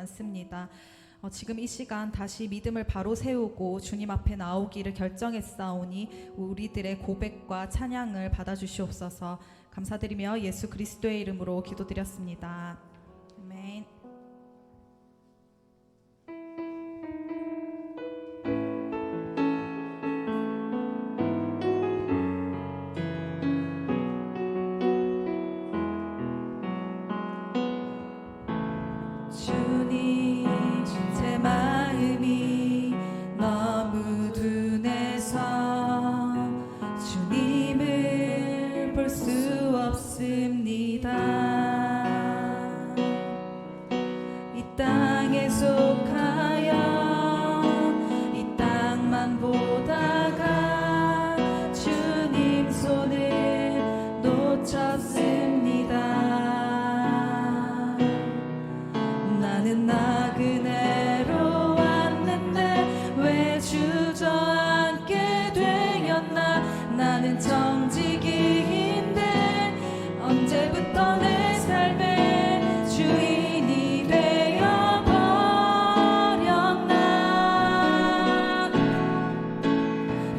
않습니다. 지금 이 시간 다시 믿음을 바로 세우고 주님 앞에 나오기를 결정했사오니 우리들의 고백과 찬양을 받아주시옵소서. 감사드리며 예수 그리스도의 이름으로 기도드렸습니다. 아멘. 주님, 제 마음이 너무 둔해서 주님을 볼 수 없습니다. 이 땅에 속하여 이 땅만 보다가 주님 손을 놓쳤습니다. 나는 나그네로 왔는데 왜 주저앉게 되었나. 나는 정직인데 언제부터 내 삶의 주인이 되어버렸나.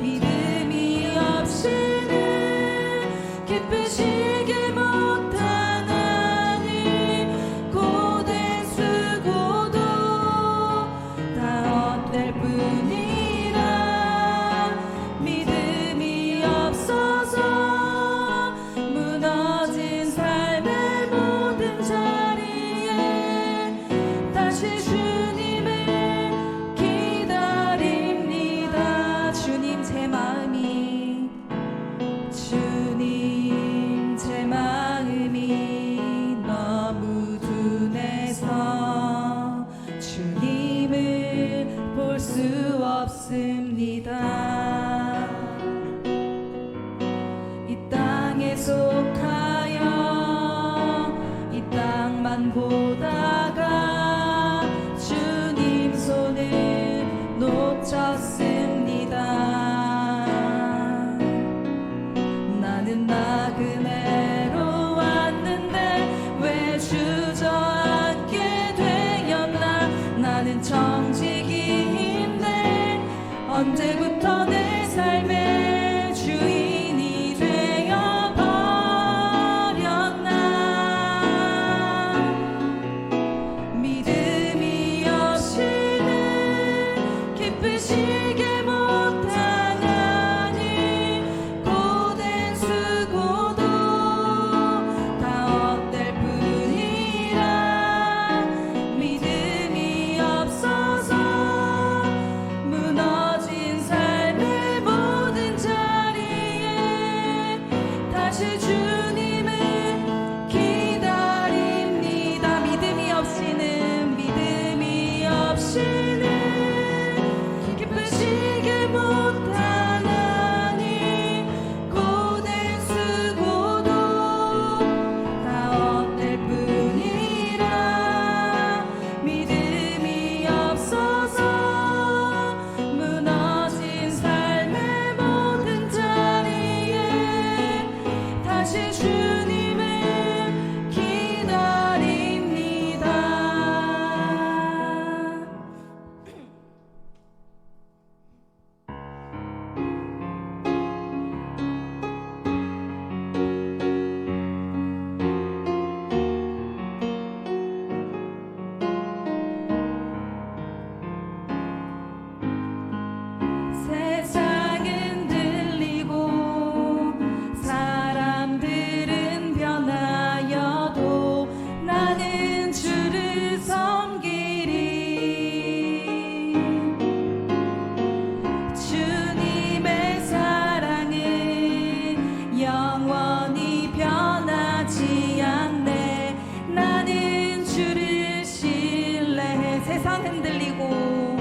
믿음이 없이는 기쁘시게 못하나니 고된 수고도 다 헛될 뿐이라. 믿음이 없어서 무너진 삶의 모든 자리에 다시 주님을 기다립니다. 주님, 제 마음이 너무 둔해서 주님을 볼 수 없습니다. 이 땅에 속하여 이 땅만 보다가 주님 손을 놓쳤습니다. 나는 나그네로 왔는데 왜 주저앉게 되었나. 나는 정직인데 언제부터 내 삶의 주인이 되어버렸나. 믿음이 없이는 기쁘시게 못하나니 고된 수고도 다 헛될 뿐이라. 믿음이 없어서 무너진 삶의 모든 자리에 다시 주님을 기다립니다. 믿음이 없이는 기쁘시게 못하나니 고된 수고도 다 헛될 뿐이라. 믿음이 없어서 무너진 삶의 모든 자리에 다시 주님을 기다립니다. 세상은 들리고 사람들은 변하여도 나는 주를 섬기리. 주님의 사랑은 영원히 변하지 않네. 나는 주를 신뢰해. 세상은 들리고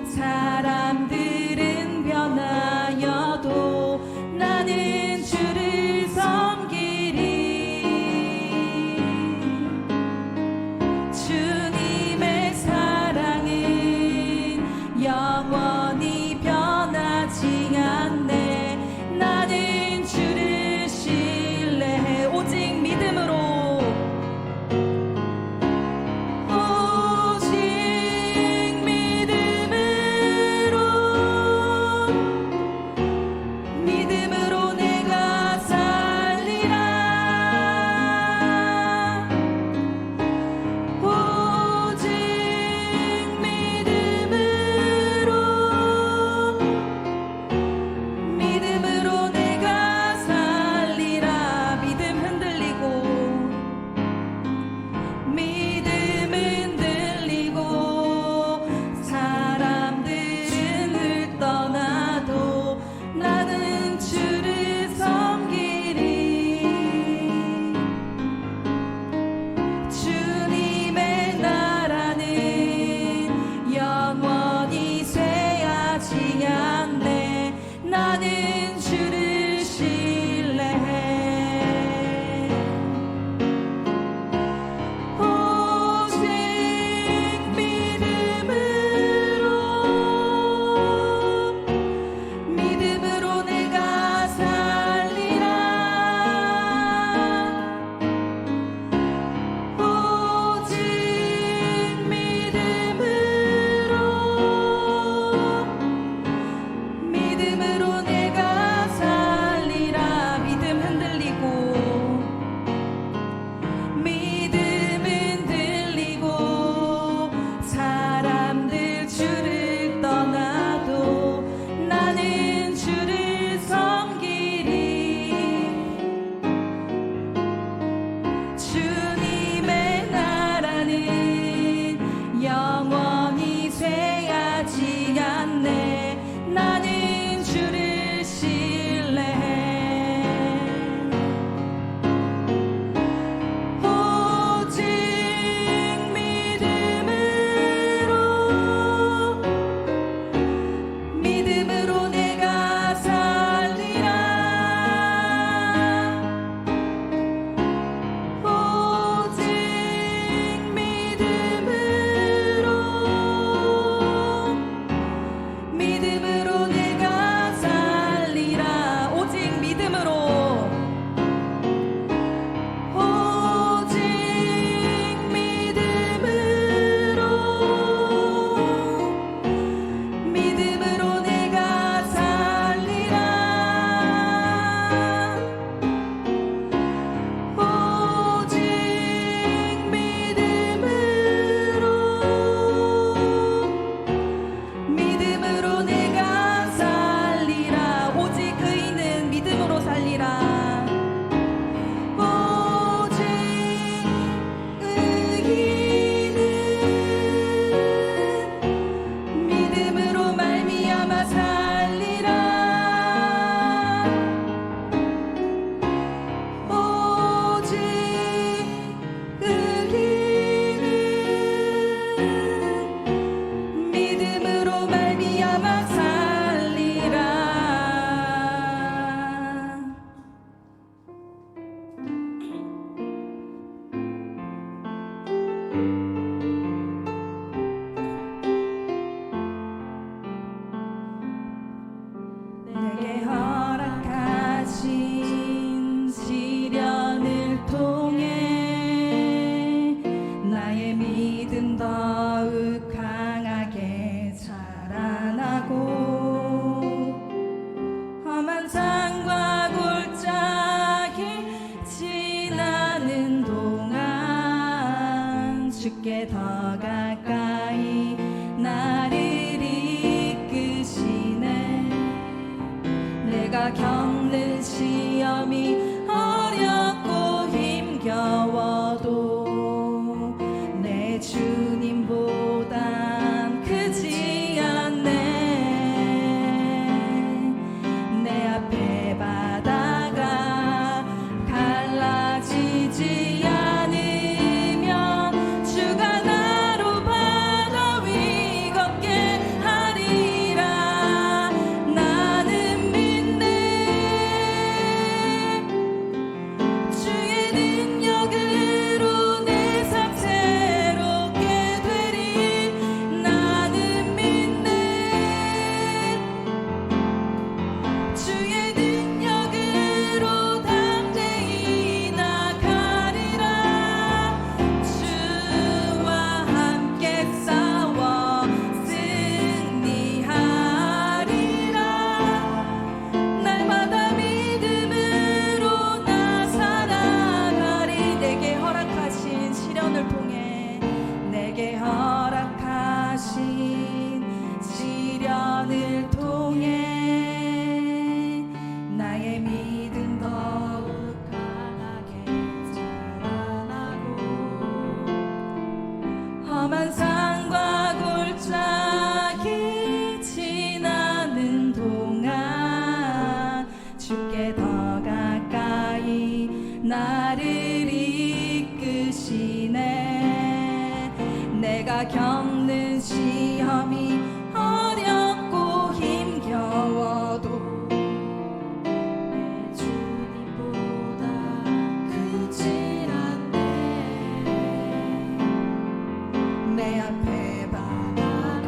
사람들은 변하여도 나는 주를 섬기리. 주님의 사랑은 영원히 변하지 않네. 나는 주를 신뢰해. 주께 더 가까이 나를 이끄시네. 내가 겪는 시험이 어렵고 힘겨워도 내 주님보단 크지 않네. 내 앞에 바다가 갈라지지 않으면 주가 나로 바다 위 걷게 하리라. 나는 믿네. 주의 능력으로 내 삶 새롭게 되리. 나는 믿네. 주의 능력으로 담대히 나가리라. 주와 함께 싸워 승리하리라. 날마다 믿음으로 나 살아가리. 내게 허락하신 시련을 통해, 내게 허락하신 시련을 통해 나의 믿음 더욱 강하게 자라나고, 험한 산과 골짜기 지나는 동안 주께 더 가까이 나를 이끄시네. 내가 겪는 시험이 어렵고 힘겨워도 내 주님보다 크지 않네. 내 앞에 바다가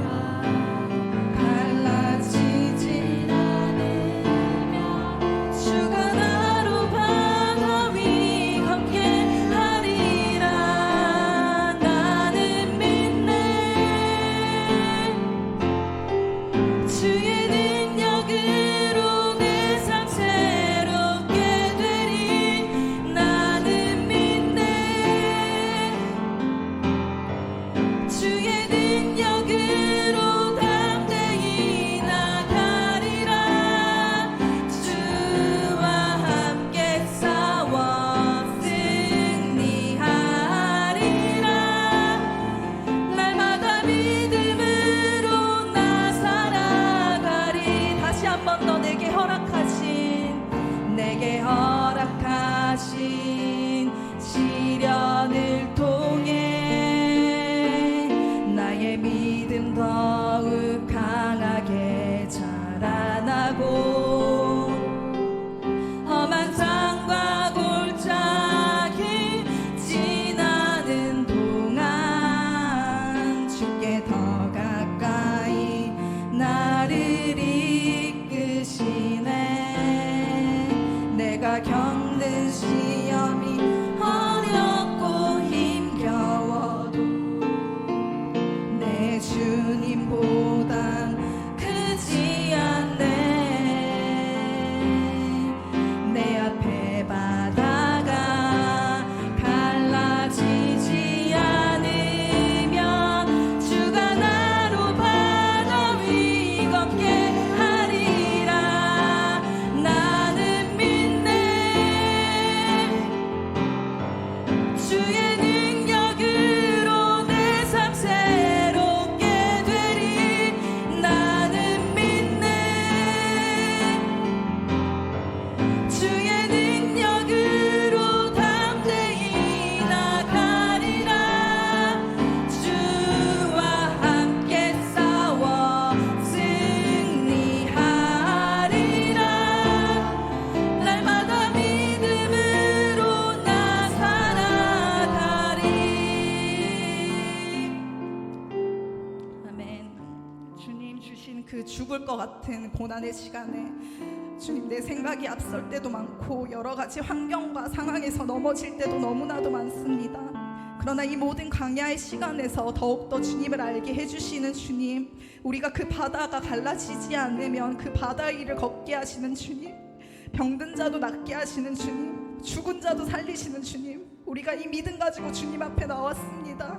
갈라지지 않으면 주가 나로 바다 위 걷게 하리라. 나는 믿네. 주의 능력으로 내 삶 새롭게 되리. 나는 믿네. 주의 능력으로 담대히 나가리라. 주와 함께 싸워 승리하리라. 날마다 믿음으로 나 살아가리. 다시 한 번 더 내게 허락하신 시련을 통해 나의 믿음 더욱 강하게 자라나고, 험한 산과 골짜기 지나는 동안 주께 더 가까이 나를 이끄시네. 내가 겪는 시험이 어렵고 힘겨워도 내 주님보단 크지 않네. 내 앞에 바다가 갈라지지 않으면 주가 나로 바다 위 걷게 하리라. 나는 믿네. 주의 능력으로 내 삶 새롭게 되리. 나는 믿네. 주의 능력으로 담대히 나가리라. 주와 함께 싸워 승리하리라. 날마다 믿음으로 나 살아가리. 아멘. 주님 주신 그 죽을 것 같은 고난의 시간에 주님, 내 생각이 앞설 때도 많고 여러 가지 환경과 상황에서 넘어질 때도 너무나도 많습니다. 그러나 이 모든 강야의 시간에서 더욱더 주님을 알게 해주시는 주님, 우리가 그 바다가 갈라지지 않으면 그 바다 위를 걷게 하시는 주님, 병든 자도 낫게 하시는 주님, 죽은 자도 살리시는 주님, 우리가 이 믿음 가지고 주님 앞에 나왔습니다.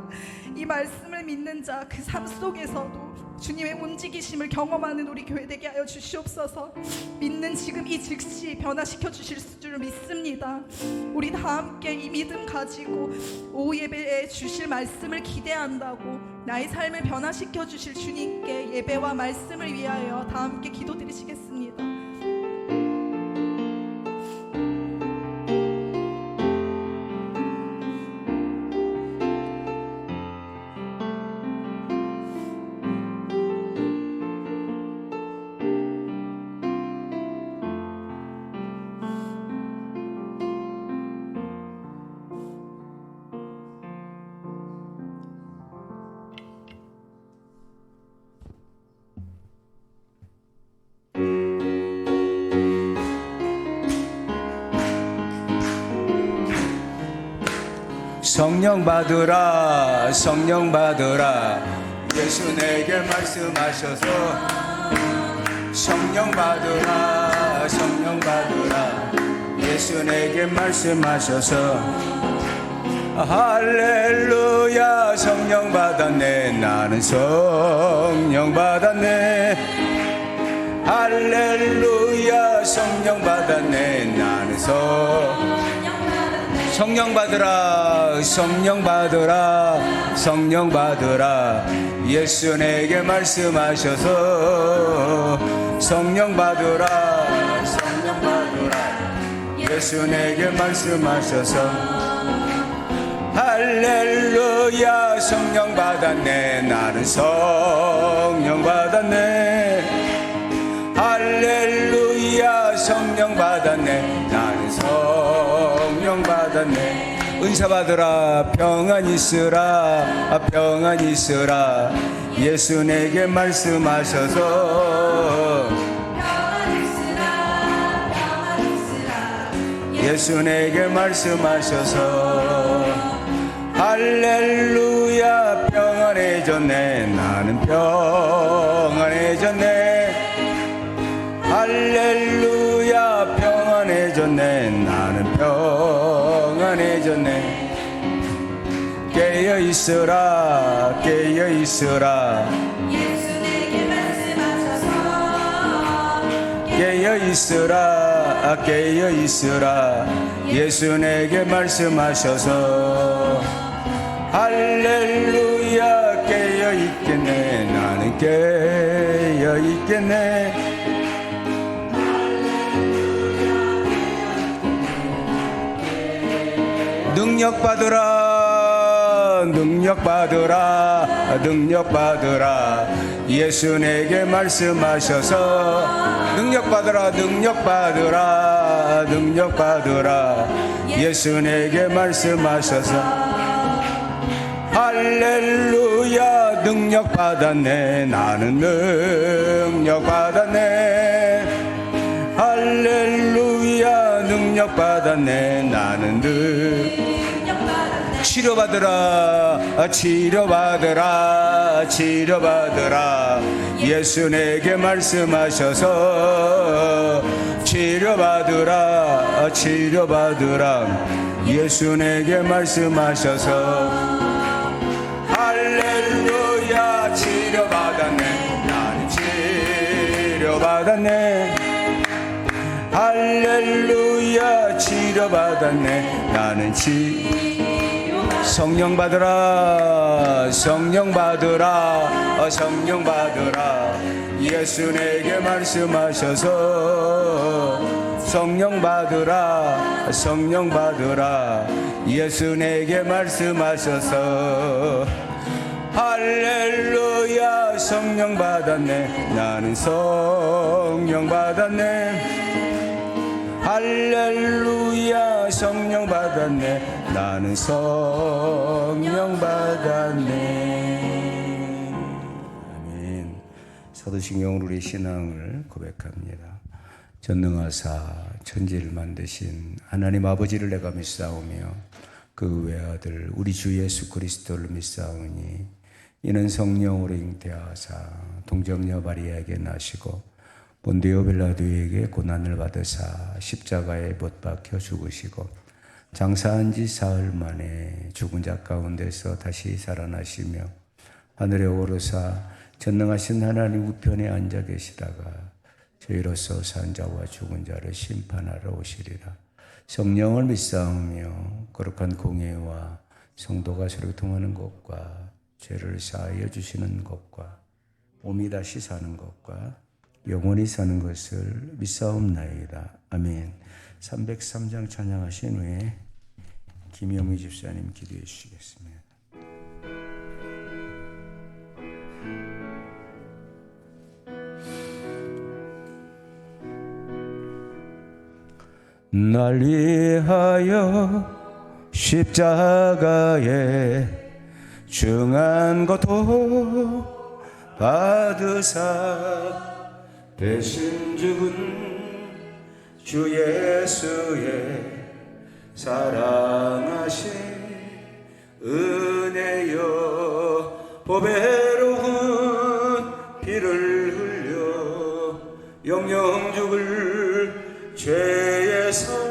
이 말씀을 믿는 자 그 삶 속에서도 주님의 움직이심을 경험하는 우리 교회 되게 하여 주시옵소서. 믿는 지금 이 즉시 변화시켜 주실 줄 믿습니다. 우리 다 함께 이 믿음 가지고 오후 예배에 주실 말씀을 기대한다고 나의 삶을 변화시켜 주실 주님께 예배와 말씀을 위하여 다 함께 기도드리시겠습니다. 성령 받으라, 성령 받으라. 예수 내게 말씀하셔서 성령 받으라, 성령 받으라. 예수 내게 말씀하셔서 할렐루야. 성령 받았네, 나는 성령 받았네. 할렐루야. 성령 받았네, 나는 성령 받으라, 성령 받으라, 성령 받으라. 예수 내게 말씀하셔서 성령 받으라, 성령 받으라. 예수 내게 말씀하셔서 할렐루야. 성령 받았네, 나는 성령 받았네. 할렐루야. 성령 받았네, 나는 성령 받았네. 은사 받으라, 평안 있으라, 평안 있으라. 예수 내게 말씀하셔서 평안 있으라, 평안 있으라. 예수 내게 말씀하셔서 할렐루야. 평안해졌네, 나는 평안해졌네. 할렐루야. 평안해졌네, 나는 평안해졌네. 깨어있으라, 깨어있으라. 예수 내게 말씀하셔서 깨어있으라, 깨어있으라. 예수 내게 말씀하셔서 할렐루야. 깨어있겠네, 나는 깨어있겠네. 능력 받으라, 능력 받으라, 능력 받으라. 예수 내게 말씀하셔서 능력 받으라, 능력 받으라, 능력 받으라. 예수 내게 말씀하셔서 할렐루야. 능력 받았네, 나는 능력 받았네. 할렐루야. 능력 받았네, 나는 치료받으라, 치료받으라, 치료받으라. 예수 내게 말씀하셔서 치료받으라, 치료받으라. 예수 내게 말씀하셔서 할렐루야. 치료받았네, 나는 치료받았네. 할렐루야. 치료받았네, 나는 성령 받으라, 성령 받으라, 성령 받으라. 예수 내게 말씀하셔서 성령 받으라, 성령 받으라. 예수 내게 말씀하셔서 할렐루야. 성령 받았네, 나는 성령 받았네. 할렐루야. 성령 받았네, 나는 성령 받았네. 아멘. 사도신경으로 우리 신앙을 고백합니다. 전능하사 천지를 만드신 하나님 아버지를 내가 믿사오며 그 외아들 우리 주 예수 그리스도를 믿사오니 이는 성령으로 잉태하사 동정녀 마리아에게 나시고 본디오 빌라도에게 고난을 받으사 십자가에 못 박혀 죽으시고 장사한 지 사흘 만에 죽은 자 가운데서 다시 살아나시며 하늘에 오르사 전능하신 하나님 우편에 앉아 계시다가 저희로서 산 자와 죽은 자를 심판하러 오시리라. 성령을 믿사오며 거룩한 공예와 성도가 서로 통하는 것과 죄를 사하여 주시는 것과 몸이 다시 사는 것과 영원히 사는 것을 믿사옵나이다. 아멘. 303장 찬양하신 후에 김영미 집사님 기도해 주시겠습니다. 날 위하여 십자가에 중한 고통 받으사 대신 죽은 주 예수의 사랑하신 은혜여 보배로운 피를 흘려 영영 죽을 죄에서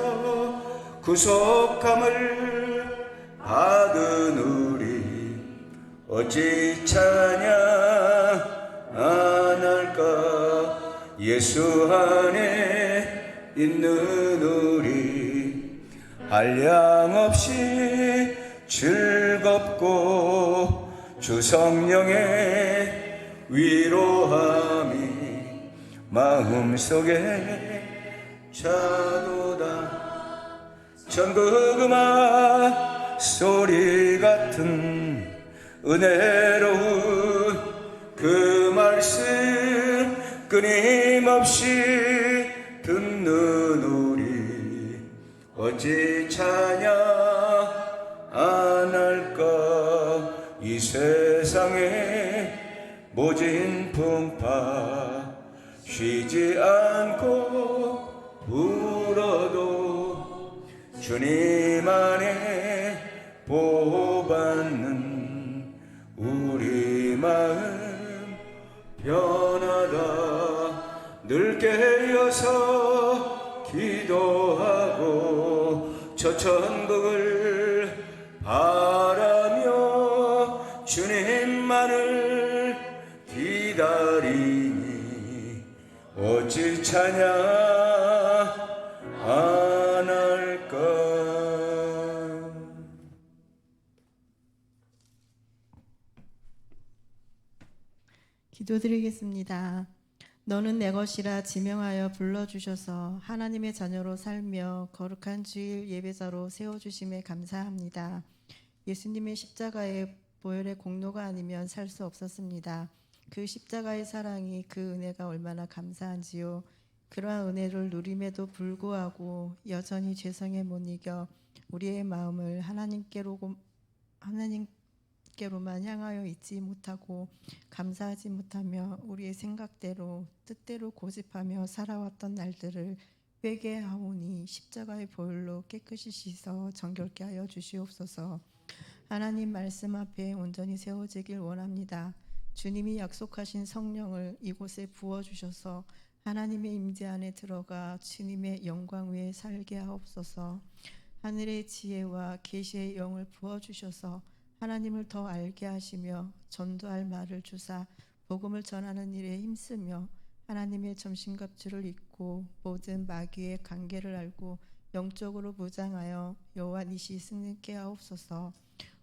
구속함을 받은 우리 어찌 찬양 안 할까. 예수 안에 있는 우리 한량없이 즐겁고 주 성령의 위로함이 마음속에 차도다. 전국 음악 소리 같은 은혜로운 그 말씀 끊임없이 듣는 우리 어찌 찬양 안 할까. 이 세상에 모진 풍파 쉬지 않고 울어도 주님 안에 보호받는 우리 마음 변하다. 늘 깨어서 기도하고 저 천국을 바라며 주님만을 기다리니 어찌 찬양 안 할까. 기도드리겠습니다. 너는 내 것이라 지명하여 불러주셔서 하나님의 자녀로 살며 거룩한 주일 예배자로 세워주심에 감사합니다. 예수님의 십자가의 보혈의 공로가 아니면 살 수 없었습니다. 그 십자가의 사랑이 그 은혜가 얼마나 감사한지요. 그러한 은혜를 누림에도 불구하고 여전히 죄성에 못 이겨 우리의 마음을 하나님께로만 향하여 있지 못하고 감사하지 못하며 우리의 생각대로 뜻대로 고집하며 살아왔던 날들을 회개하오니 십자가의 보혈로 깨끗이 씻어 정결케 하여 주시옵소서. 하나님 말씀 앞에 온전히 세워지길 원합니다. 주님이 약속하신 성령을 이곳에 부어주셔서 하나님의 임재 안에 들어가 주님의 영광 위에 살게 하옵소서. 하늘의 지혜와 계시의 영을 부어주셔서 하나님을 더 알게 하시며 전도할 말을 주사 복음을 전하는 일에 힘쓰며 하나님의 점심갑주를 입고 모든 마귀의 관계를 알고 영적으로 무장하여 여호와 니시 승리케 하옵소서.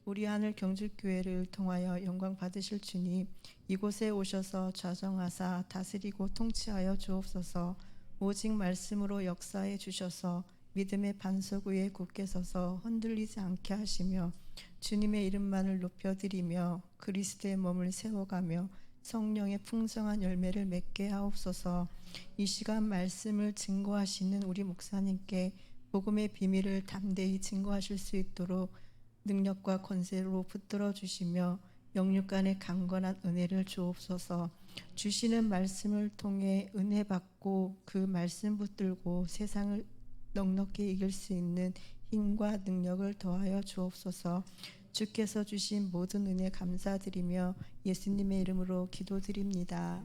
우리 하늘 경주교회를 통하여 영광 받으실 주님, 이곳에 오셔서 좌정하사 다스리고 통치하여 주옵소서. 오직 말씀으로 역사해 주셔서 믿음의 반석 위에 굳게 서서 흔들리지 않게 하시며 주님의 이름만을 높여드리며 그리스도의 몸을 세워가며 성령의 풍성한 열매를 맺게 하옵소서. 이 시간 말씀을 증거하시는 우리 목사님께 복음의 비밀을 담대히 증거하실 수 있도록 능력과 권세로 붙들어 주시며 영육간의 강건한 은혜를 주옵소서. 주시는 말씀을 통해 은혜 받고 그 말씀 붙들고 세상을 넉넉히 이길 수 있는 힘과 능력을 더하여 주옵소서. 주께서 주신 모든 은혜 감사드리며 예수님의 이름으로 기도드립니다.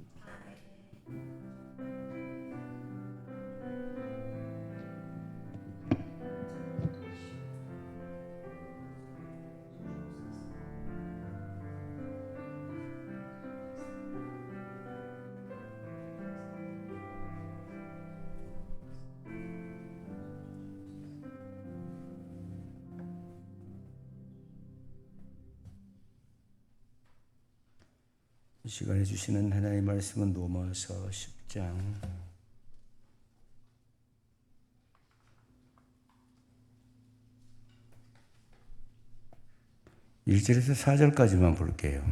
이 시간에 주시는 하나님의 말씀은 로마서 10장 1절에서 4절까지만 볼게요.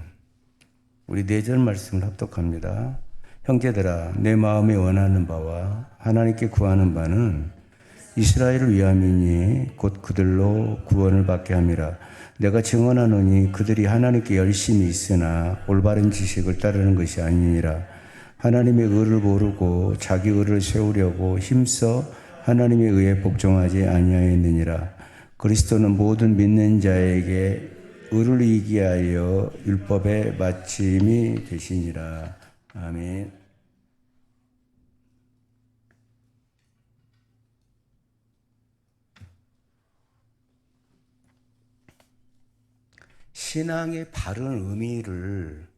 우리 4절 말씀을 합독합니다. 형제들아, 내 마음에 원하는 바와 하나님께 구하는 바는 이스라엘을 위함이니 곧 그들로 구원을 받게 함이라. 내가 증언하노니 그들이 하나님께 열심히 있으나 올바른 지식을 따르는 것이 아니니라. 하나님의 의를 모르고 자기 의를 세우려고 힘써 하나님의 의에 복종하지 아니하였느니라. 그리스도는 모든 믿는 자에게 의를 이기게 하여 율법의 마침이 되시니라. 아멘. 신앙의 바른 의미를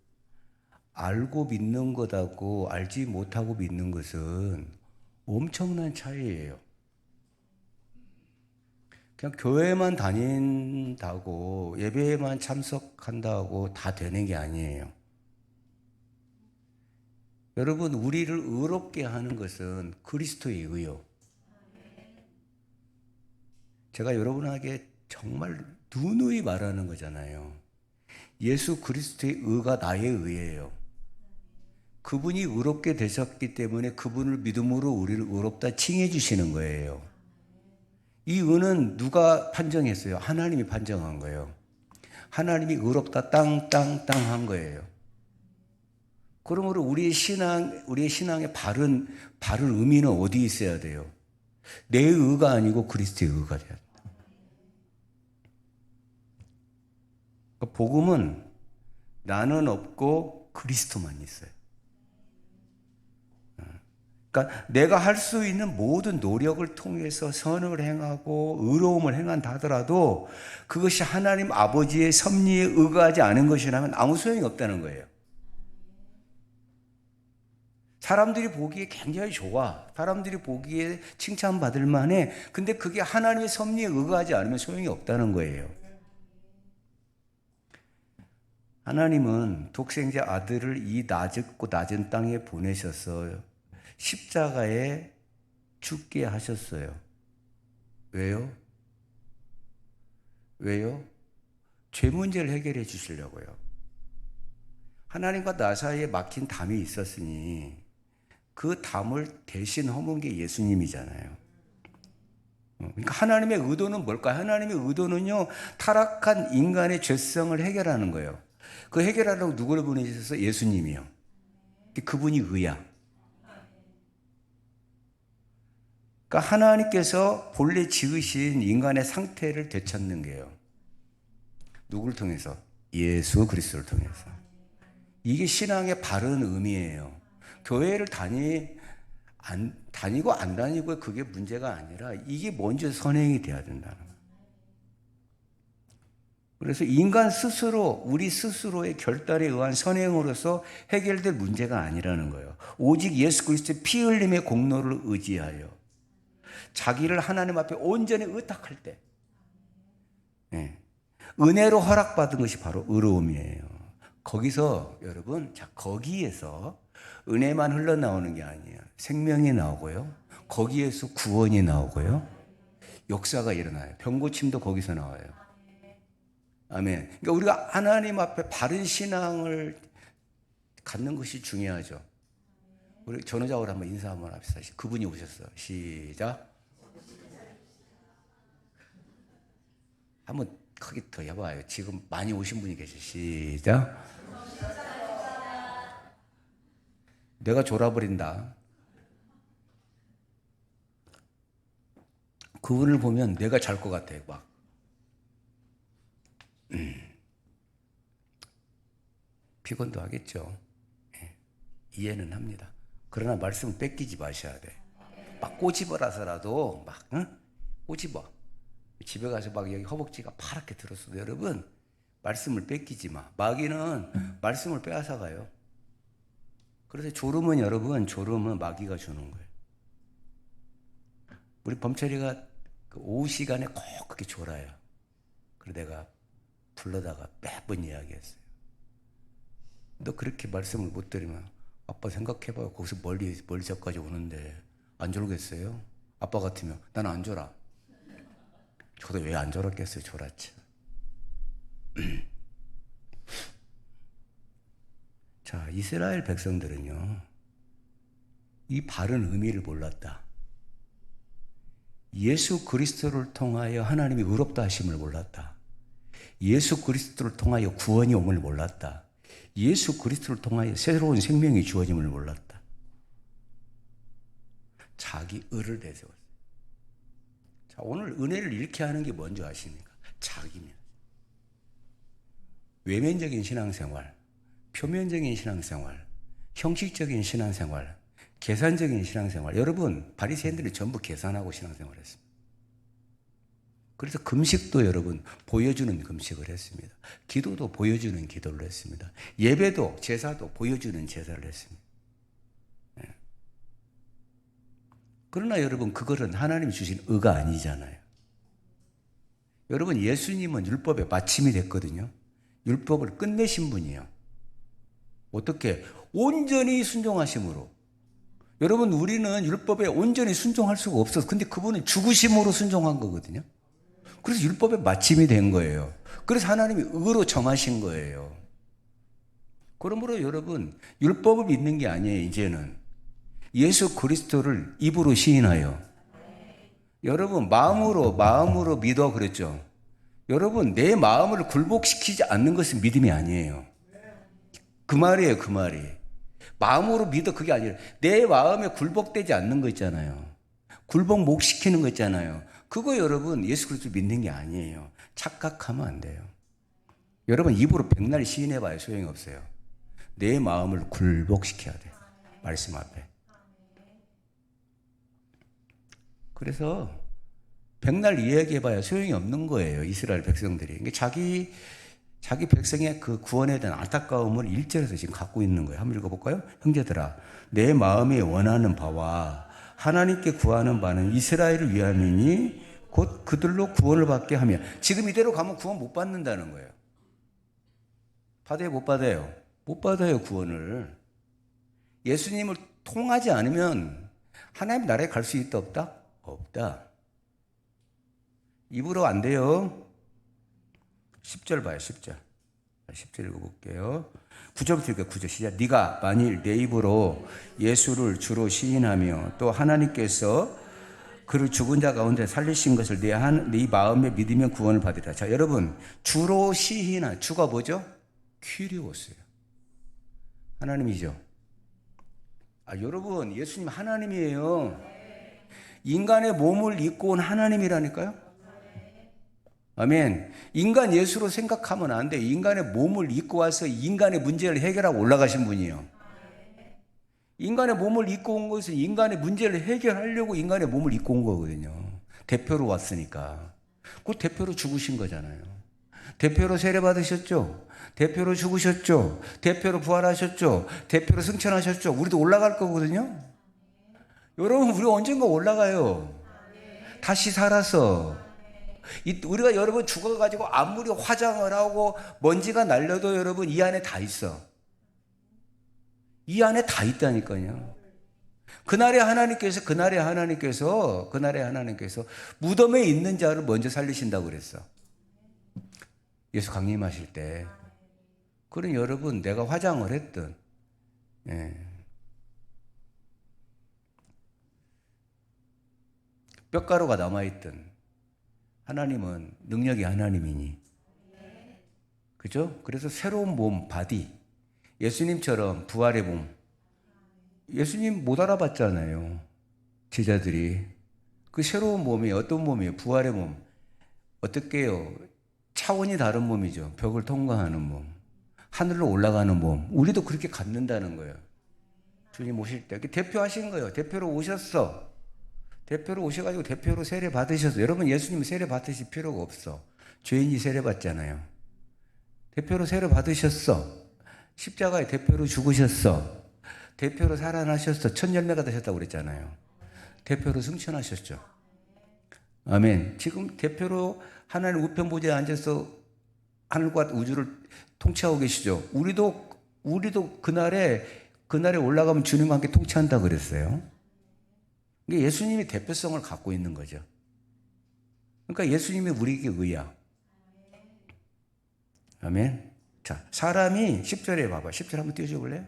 알고 믿는 것하고 알지 못하고 믿는 것은 엄청난 차이예요. 그냥 교회만 다닌다고 예배에만 참석한다고 다 되는 게 아니에요. 여러분, 우리를 의롭게 하는 것은 그리스도의 의요. 제가 여러분에게 정말 누누이 말하는 거잖아요. 예수 그리스도의 의가 나의 의예요. 그분이 의롭게 되셨기 때문에 그분을 믿음으로 우리를 의롭다 칭해 주시는 거예요. 이 의는 누가 판정했어요? 하나님이 판정한 거예요. 하나님이 의롭다 땅땅땅 한 거예요. 그러므로 우리의 신앙의 바른 의미는 어디 있어야 돼요? 내 의가 아니고 그리스도의 의가 돼야 돼요. 복음은 나는 없고 그리스도만 있어요. 그러니까 내가 할 수 있는 모든 노력을 통해서 선을 행하고 의로움을 행한다 하더라도 그것이 하나님 아버지의 섭리에 의거하지 않은 것이라면 아무 소용이 없다는 거예요. 사람들이 보기에 굉장히 좋아. 사람들이 보기에 칭찬받을 만해. 근데 그게 하나님의 섭리에 의거하지 않으면 소용이 없다는 거예요. 하나님은 독생자 아들을 이 낮고 낮은 땅에 보내셔서 십자가에 죽게 하셨어요. 왜요? 왜요? 죄 문제를 해결해 주시려고요. 하나님과 나 사이에 막힌 담이 있었으니 그 담을 대신 허문 게 예수님이잖아요. 그러니까 하나님의 의도는 뭘까요? 하나님의 의도는요, 타락한 인간의 죄성을 해결하는 거예요. 그 해결하려고 누구를 보내주셔서? 예수님이요. 그분이 의야. 그러니까 하나님께서 본래 지으신 인간의 상태를 되찾는 거예요. 누구를 통해서? 예수 그리스도를 통해서. 이게 신앙의 바른 의미예요. 교회를 다니고 안 다니고 그게 문제가 아니라 이게 먼저 선행이 돼야 된다는 거예요. 그래서 인간 스스로, 우리 스스로의 결단에 의한 선행으로서 해결될 문제가 아니라는 거예요. 오직 예수 그리스도의 피 흘림의 공로를 의지하여 자기를 하나님 앞에 온전히 의탁할 때, 은혜로 허락받은 것이 바로 의로움이에요. 거기서 여러분, 거기에서 은혜만 흘러나오는 게 아니에요. 생명이 나오고요, 거기에서 구원이 나오고요, 역사가 일어나요. 병고침도 거기서 나와요. 아멘. 그러니까 우리가 하나님 앞에 바른 신앙을 갖는 것이 중요하죠. 우리 전우자우로 한번 인사 한번 합시다. 그분이 오셨어요. 시작. 한번 크게 더 해봐요. 지금 많이 오신 분이 계세요. 시작. 내가 졸아버린다. 그분을 보면 내가 잘 것 같아요. 막. 피곤도 하겠죠. 이해는 합니다. 그러나 말씀을 뺏기지 마셔야 돼. 막 꼬집어라서라도 막 꼬집어. 집에 가서 막 여기 허벅지가 파랗게 들었어도 여러분, 말씀을 뺏기지 마. 마귀는 말씀을 빼앗아 가요. 그래서 졸음은 여러분, 졸음은 마귀가 주는 거예요. 우리 범철이가 그 오후 시간에 꼭 그렇게 졸아요. 그래서 내가 불러다가 몇 번 이야기했어요. 너 그렇게 말씀을 못 드리면 아빠 생각해봐요. 거기서 멀리서까지 오는데 안 졸겠어요? 아빠 같으면 나는 안 졸아. 저도 왜 안 졸았겠어요? 졸았지. 자, 이스라엘 백성들은요, 이 바른 의미를 몰랐다. 예수 그리스도를 통하여 하나님이 의롭다 하심을 몰랐다. 예수 그리스도를 통하여 구원이 옴을 몰랐다. 예수 그리스도를 통하여 새로운 생명이 주어짐을 몰랐다. 자기 의를 내세웠어요. 자, 오늘 은혜를 잃게 하는 게 뭔지 아십니까? 자기입니다. 외면적인 신앙생활, 표면적인 신앙생활, 형식적인 신앙생활, 계산적인 신앙생활. 여러분, 바리새인들이 전부 계산하고 신앙생활했습니다. 그래서 금식도 여러분 보여주는 금식을 했습니다. 기도도 보여주는 기도를 했습니다. 예배도 제사도 보여주는 제사를 했습니다. 네. 그러나 여러분, 그것은 하나님이 주신 의가 아니잖아요. 여러분, 예수님은 율법의 마침이 됐거든요. 율법을 끝내신 분이에요. 어떻게? 온전히 순종하심으로. 여러분, 우리는 율법에 온전히 순종할 수가 없어서, 근데 그분은 죽으심으로 순종한 거거든요. 그래서 율법의 마침이 된 거예요. 그래서 하나님이 의로 정하신 거예요. 그러므로 여러분, 율법을 믿는 게 아니에요. 이제는 예수 그리스도를 입으로 시인하여, 여러분 마음으로 믿어 그랬죠. 여러분, 내 마음을 굴복시키지 않는 것은 믿음이 아니에요. 그 말이에요. 그 말이. 마음으로 믿어, 그게 아니라 내 마음에 굴복되지 않는 거 있잖아요. 굴복 못 시키는 거 있잖아요. 그거 여러분 예수 그리스도 믿는 게 아니에요. 착각하면 안 돼요. 여러분, 입으로 백날 시인해봐야 소용이 없어요. 내 마음을 굴복시켜야 돼요. 말씀 앞에. 그래서 백날 이야기해봐야 소용이 없는 거예요. 이스라엘 백성들이. 자기 백성의 그 구원에 대한 안타까움을 1절에서 지금 갖고 있는 거예요. 한번 읽어볼까요? 형제들아, 내 마음이 원하는 바와 하나님께 구하는 바는 이스라엘을 위함이니 곧 그들로 구원을 받게 하며. 지금 이대로 가면 구원 못 받는다는 거예요. 받아요, 못 받아요? 못 받아요, 구원을. 예수님을 통하지 않으면 하나님 나라에 갈 수 있다, 없다? 없다. 입으로 안 돼요. 10절 봐요, 10절. 10절 읽어볼게요. 9절부터 읽어요. 9절 시작. 네가 만일 내 입으로 예수를 주로 시인하며 또 하나님께서 그를 죽은 자 가운데 살리신 것을 네 마음에 믿으면 구원을 받으리라. 자, 여러분, 주로 시인한, 주가 뭐죠? 퀴리오스예요. 하나님이죠. 여러분, 예수님 하나님이에요. 인간의 몸을 입고 온 하나님이라니까요. 아멘. 인간 예수로 생각하면 안 돼. 인간의 몸을 입고 와서 인간의 문제를 해결하고 올라가신 분이에요. 인간의 몸을 입고 온 것은 인간의 문제를 해결하려고 인간의 몸을 입고 온 거거든요. 대표로 왔으니까. 그 대표로 죽으신 거잖아요. 대표로 세례 받으셨죠. 대표로 죽으셨죠. 대표로 부활하셨죠. 대표로 승천하셨죠. 우리도 올라갈 거거든요. 여러분, 우리 언젠가 올라가요. 다시 살아서. 우리가 여러분 죽어가지고 아무리 화장을 하고 먼지가 날려도 여러분 이 안에 다 있어. 이 안에 다 있다니까요. 그날에 하나님께서 무덤에 있는 자를 먼저 살리신다고 그랬어. 예수 강림하실 때. 그럼 여러분, 내가 화장을 했든, 뼈가루가 남아있든, 하나님은 능력이 하나님이니. 그죠? 그래서 새로운 몸, 바디. 예수님처럼 부활의 몸. 예수님 못 알아봤잖아요. 제자들이. 그 새로운 몸이 어떤 몸이에요? 부활의 몸. 어떻게 해요? 차원이 다른 몸이죠. 벽을 통과하는 몸. 하늘로 올라가는 몸. 우리도 그렇게 갖는다는 거예요. 주님 오실 때. 대표하신 거예요. 대표로 오셨어. 대표로 오셔가지고 대표로 세례 받으셔서. 여러분, 예수님 세례 받으실 필요가 없어. 죄인이 세례 받잖아요. 대표로 세례 받으셨어. 십자가에 대표로 죽으셨어. 대표로 살아나셨어. 첫 열매가 되셨다고 그랬잖아요. 대표로 승천하셨죠. 아멘. 지금 대표로 하나님 우편 보좌에 앉아서 하늘과 우주를 통치하고 계시죠. 우리도 우리도 그날에 올라가면 주님과 함께 통치한다 그랬어요. 이게 예수님이 대표성을 갖고 있는 거죠. 그러니까 예수님이 우리에게 의야. 아멘. 자, 사람이 10절에 봐봐. 10절 한번 띄워줘 볼래요?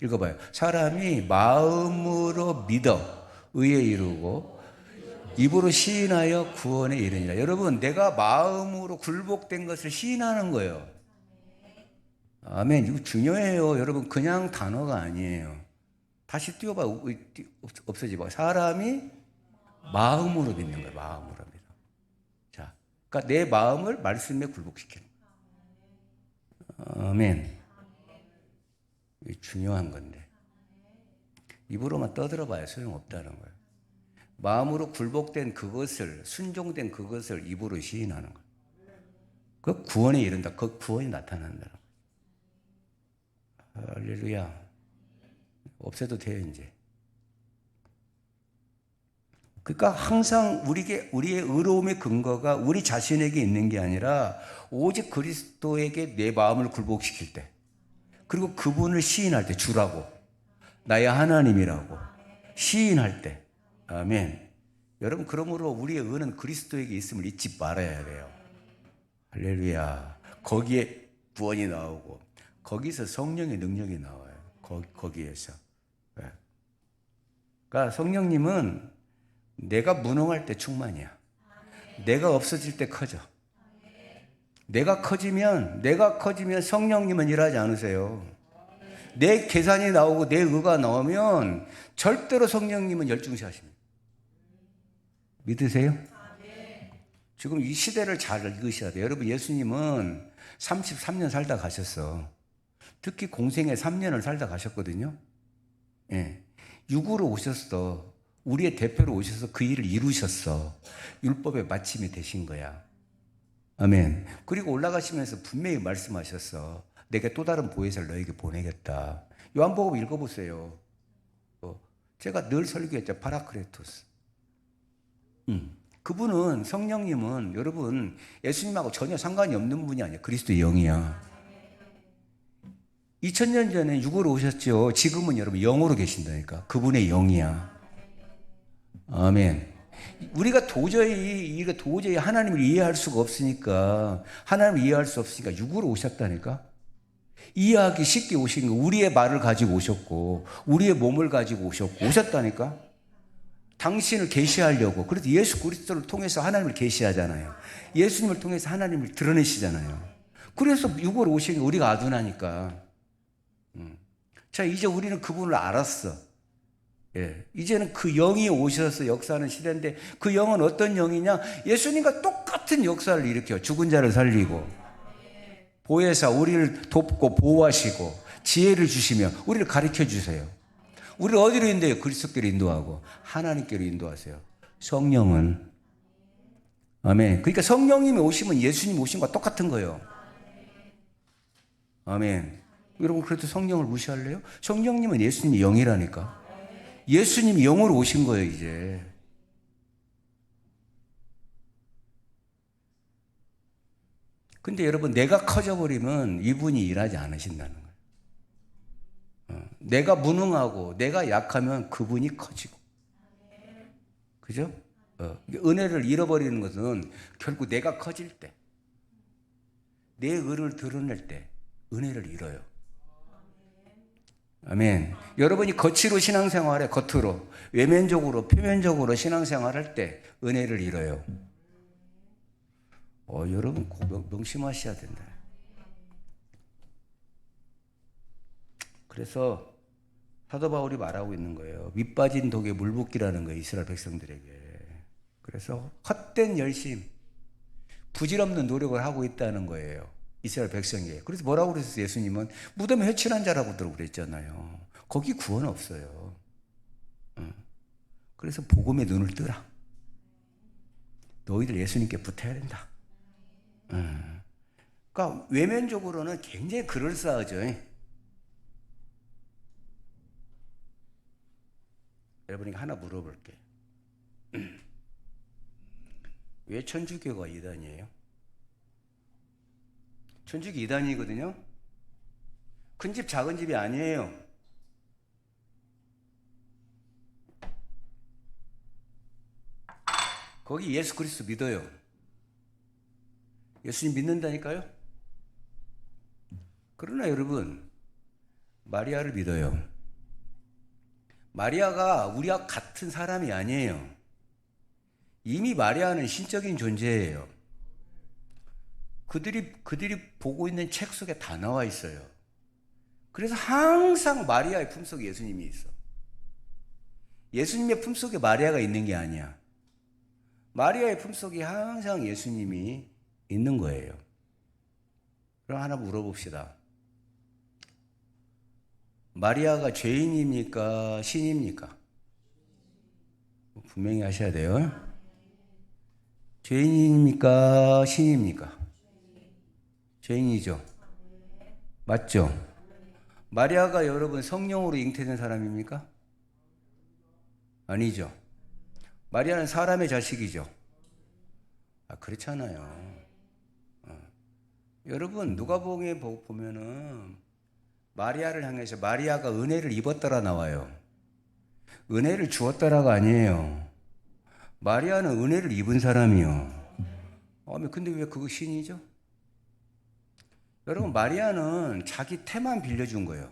읽어봐요. 사람이 마음으로 믿어 의에 이르고 입으로 시인하여 구원에 이르니라. 여러분, 내가 마음으로 굴복된 것을 시인하는 거예요. 아멘. 이거 중요해요. 여러분, 그냥 단어가 아니에요. 다시 띄워봐. 없어지 봐. 사람이 마음으로 믿는 거예요. 마음으로 믿어. 자, 그러니까 내 마음을 말씀에 굴복시키는 거예요. 아멘. 이게 중요한 건데 입으로만 떠들어봐야 소용없다는 거예요. 마음으로 굴복된 그것을, 순종된 그것을 입으로 시인하는 거예요. 그 구원에 이른다. 그 구원이 나타난다는 거예요. 할렐루야. 없애도 돼요, 이제. 그러니까 항상 우리의 의로움의 근거가 우리 자신에게 있는 게 아니라 오직 그리스도에게 내 마음을 굴복시킬 때, 그리고 그분을 시인할 때, 주라고, 나의 하나님이라고 시인할 때. 아멘. 여러분, 그러므로 우리의 의는 그리스도에게 있음을 잊지 말아야 돼요. 할렐루야. 거기에 구원이 나오고 거기서 성령의 능력이 나와요. 거기에서. 그러니까 성령님은 내가 무능할 때 충만이야. 내가 없어질 때 커져. 내가 커지면 성령님은 일하지 않으세요. 내 계산이 나오고 내 의가 나오면 절대로 성령님은 열중시 하십니다. 믿으세요? 지금 이 시대를 잘 읽으셔야 돼요. 여러분, 예수님은 33년 살다 가셨어. 특히 공생애 3년을 살다 가셨거든요. 예. 육으로 오셨어. 우리의 대표로 오셔서 그 일을 이루셨어. 율법의 마침이 되신 거야. 아멘. 그리고 올라가시면서 분명히 말씀하셨어. 내가 또 다른 보혜사를 너에게 보내겠다. 요한복음 읽어보세요. 제가 늘 설교했죠. 파라크레토스. 그분은, 성령님은 여러분 예수님하고 전혀 상관이 없는 분이 아니에요. 그리스도의 영이야. 2000년 전에 육으로 오셨죠. 지금은 여러분 영으로 계신다니까. 그분의 영이야. 아멘. 우리가 도저히 하나님을 이해할 수가 없으니까, 하나님을 이해할 수 없으니까 육으로 오셨다니까. 이해하기 쉽게 오신 거, 우리의 말을 가지고 오셨고 우리의 몸을 가지고 오셨다니까. 당신을 계시하려고. 그래서 예수 그리스도를 통해서 하나님을 계시하잖아요. 예수님을 통해서 하나님을 드러내시잖아요. 그래서 육으로 오신 게 우리가 아둔하니까. 자, 이제 우리는 그분을 알았어. 예, 이제는 그 영이 오셔서 역사하는 시대인데, 그 영은 어떤 영이냐? 예수님과 똑같은 역사를 일으켜. 죽은 자를 살리고, 보혜사, 우리를 돕고 보호하시고 지혜를 주시며 우리를 가르쳐 주세요. 우리를 어디로 인도해요? 그리스도께로 인도하고 하나님께로 인도하세요. 성령은. 아멘. 그러니까 성령님이 오시면 예수님 오신 것과 똑같은 거예요. 아멘. 여러분, 그래도 성령을 무시할래요? 성령님은 예수님이 영이라니까. 예수님이 영으로 오신 거예요, 이제. 근데 여러분, 내가 커져버리면 이분이 일하지 않으신다는 거예요. 내가 무능하고 내가 약하면 그분이 커지고. 그죠? 은혜를 잃어버리는 것은 결국 내가 커질 때, 내 의를 드러낼 때 은혜를 잃어요. 아멘. 여러분이 거치로 신앙생활에, 겉으로, 외면적으로, 표면적으로 신앙생활할 때 은혜를 잃어요. 여러분 꼭 명심하셔야 된다. 그래서 사도 바울이 말하고 있는 거예요. 밑빠진 독에 물 붓기라는 거예요, 이스라엘 백성들에게. 그래서 헛된 열심, 부질없는 노력을 하고 있다는 거예요, 이스라엘 백성에게. 그래서 뭐라고 그랬어요? 예수님은 무덤에 회칠한 자라고 그랬잖아요. 거기 구원 없어요. 그래서 복음의 눈을 뜨라. 너희들 예수님께 붙어야 된다. 그러니까 외면적으로는 굉장히 그럴싸하죠. 여러분에게 하나 물어볼게. 왜 천주교가 이단이에요? 천주교 이단이거든요. 큰 집, 작은 집이 아니에요. 거기 예수 그리스도 믿어요. 예수님 믿는다니까요. 그러나 여러분, 마리아를 믿어요. 마리아가 우리와 같은 사람이 아니에요. 이미 마리아는 신적인 존재예요. 그들이 보고 있는 책 속에 다 나와 있어요. 그래서 항상 마리아의 품속에 예수님이 있어. 예수님의 품속에 마리아가 있는 게 아니야. 마리아의 품속에 항상 예수님이 있는 거예요. 그럼 하나 물어봅시다. 마리아가 죄인입니까? 신입니까? 분명히 하셔야 돼요. 죄인입니까? 신입니까? 죄인이죠. 맞죠? 마리아가 여러분 성령으로 잉태된 사람입니까? 아니죠. 마리아는 사람의 자식이죠. 그렇잖아요. 여러분 누가복음에 보면은 마리아를 향해서 마리아가 은혜를 입었더라 나와요. 은혜를 주었더라가 아니에요. 마리아는 은혜를 입은 사람이요. 근데 왜 그거 신이죠? 여러분 마리아는 자기 태만 빌려준 거예요.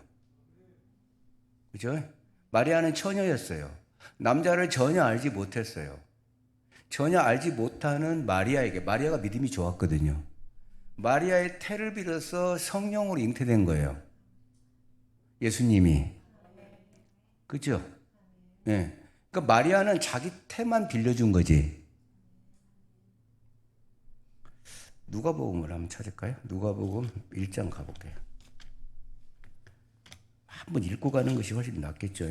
그죠? 마리아는 처녀였어요. 남자를 전혀 알지 못했어요. 전혀 알지 못하는 마리아에게, 마리아가 믿음이 좋았거든요. 마리아의 태를 빌어서 성령으로 잉태된 거예요. 예수님이. 그죠? 네. 그러니까 마리아는 자기 태만 빌려준 거지. 누가복음을 한번 찾을까요? 누가복음 1장 가볼게요. 한번 읽고 가는 것이 훨씬 낫겠죠.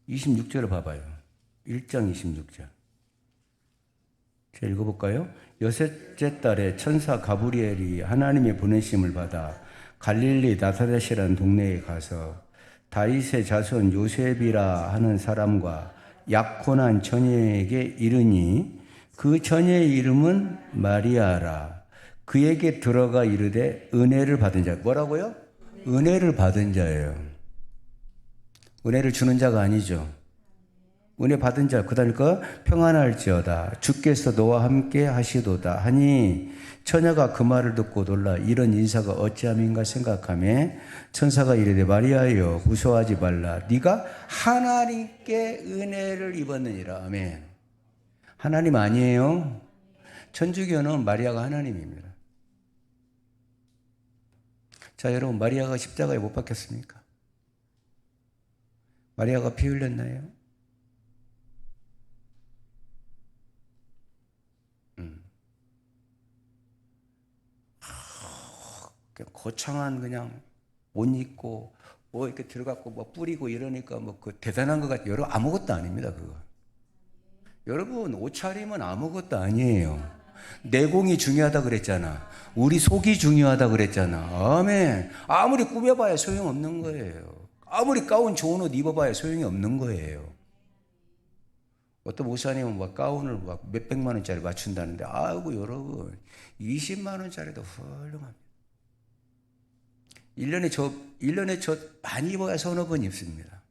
26절을 봐봐요. 1장 26절. 제가 읽어볼까요? 여섯째 달에 천사 가브리엘이 하나님의 보내심을 받아 갈릴리 나사렛이라는 동네에 가서 다윗의 자손 요셉이라 하는 사람과 약혼한 처녀에게 이르니 그 처녀의 이름은 마리아라. 그에게 들어가 이르되 은혜를 받은 자. 뭐라고요? 은혜를 받은 자예요. 은혜를 주는 자가 아니죠. 은혜 받은 자, 그 다음에 평안할지어다. 주께서 너와 함께 하시도다 하니 처녀가 그 말을 듣고 놀라 이런 인사가 어찌함인가 생각하며 천사가 이르되 마리아여 무서워하지 말라. 네가 하나님께 은혜를 입었느니라. 아멘. 하나님 아니에요. 천주교는 마리아가 하나님입니다. 자, 여러분 마리아가 십자가에 못 박혔습니까? 마리아가 피 흘렸나요? 거창한 그냥 옷 입고 뭐 이렇게 들어갔고 뭐 뿌리고 이러니까 뭐 그 대단한 것 같아요. 여러분 아무것도 아닙니다. 그거. 여러분 옷차림은 아무것도 아니에요. 내공이 중요하다 그랬잖아. 우리 속이 중요하다 그랬잖아. 아멘. 아무리 꾸며봐야 소용없는 거예요. 아무리 가운 좋은 옷 입어봐야 소용이 없는 거예요. 어떤 목사님은 막 가운을 막 몇백만 원짜리 맞춘다는데 아이고 여러분 20만 원짜리도 훌륭합니다. 1년에 저 많이 입어야 서너 번 입습니다.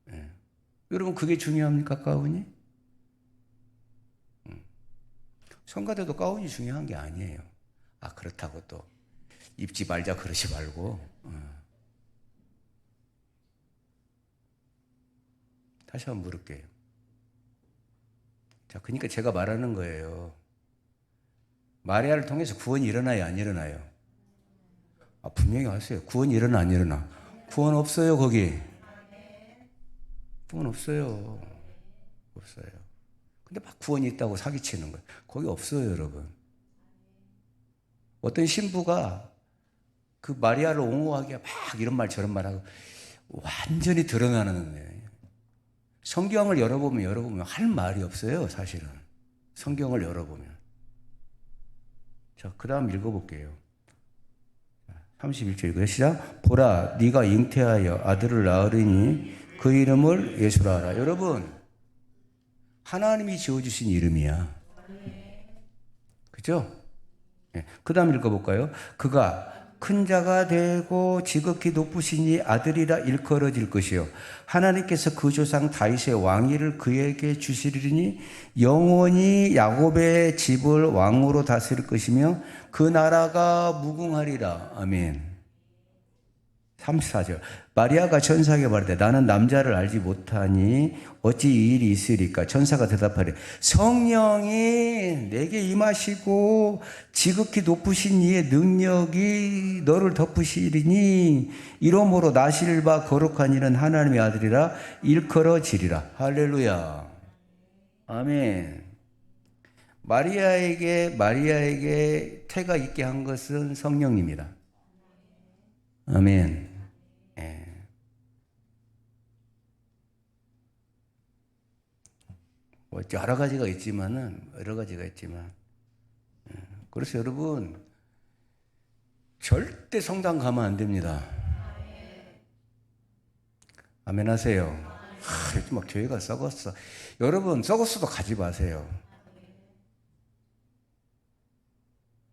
네. 여러분 그게 중요합니까 가운이? 성가대도 가운이 중요한 게 아니에요. 그렇다고 또 입지 말자 그러지 말고. 다시 한번 물을게요. 자, 그러니까 제가 말하는 거예요. 마리아를 통해서 구원이 일어나요, 안 일어나요? 분명히 하세요. 구원이 일어나, 안 일어나? 구원 없어요, 거기. 구원 없어요. 없어요. 근데 막 구원이 있다고 사기치는 거예요. 거기 없어요, 여러분. 어떤 신부가 그 마리아를 옹호하기에 막 이런 말 저런 말 하고 완전히 드러나는 거예요. 성경을 열어보면 할 말이 없어요, 사실은. 성경을 열어보면. 자, 그 다음 읽어볼게요. 31절 시작. 보라 네가 잉태하여 아들을 낳으리니 그 이름을 예수라 하라. 여러분 하나님이 지어주신 이름이야. 그죠? 네. 그 다음 읽어볼까요? 그가 큰 자가 되고 지극히 높으시니 아들이라 일컬어질 것이요 하나님께서 그 조상 다윗의 왕위를 그에게 주시리니 영원히 야곱의 집을 왕으로 다스릴 것이며 그 나라가 무궁하리라. 아멘. 34절. 마리아가 천사에게 말하되 나는 남자를 알지 못하니 어찌 이 일이 있으리까? 천사가 대답하되 성령이 내게 임하시고 지극히 높으신 이의 능력이 너를 덮으시리니 이러므로 나실 바 거룩한 이는 하나님의 아들이라 일컬어지리라. 할렐루야. 아멘. 마리아에게 태가 있게 한 것은 성령님이다. 아멘. 예. 뭐 여러 가지가 있지만 그래서 여러분 절대 성당 가면 안 됩니다. 아멘 하세요. 요즘 막 교회가 썩었어. 여러분 썩었어도 가지 마세요.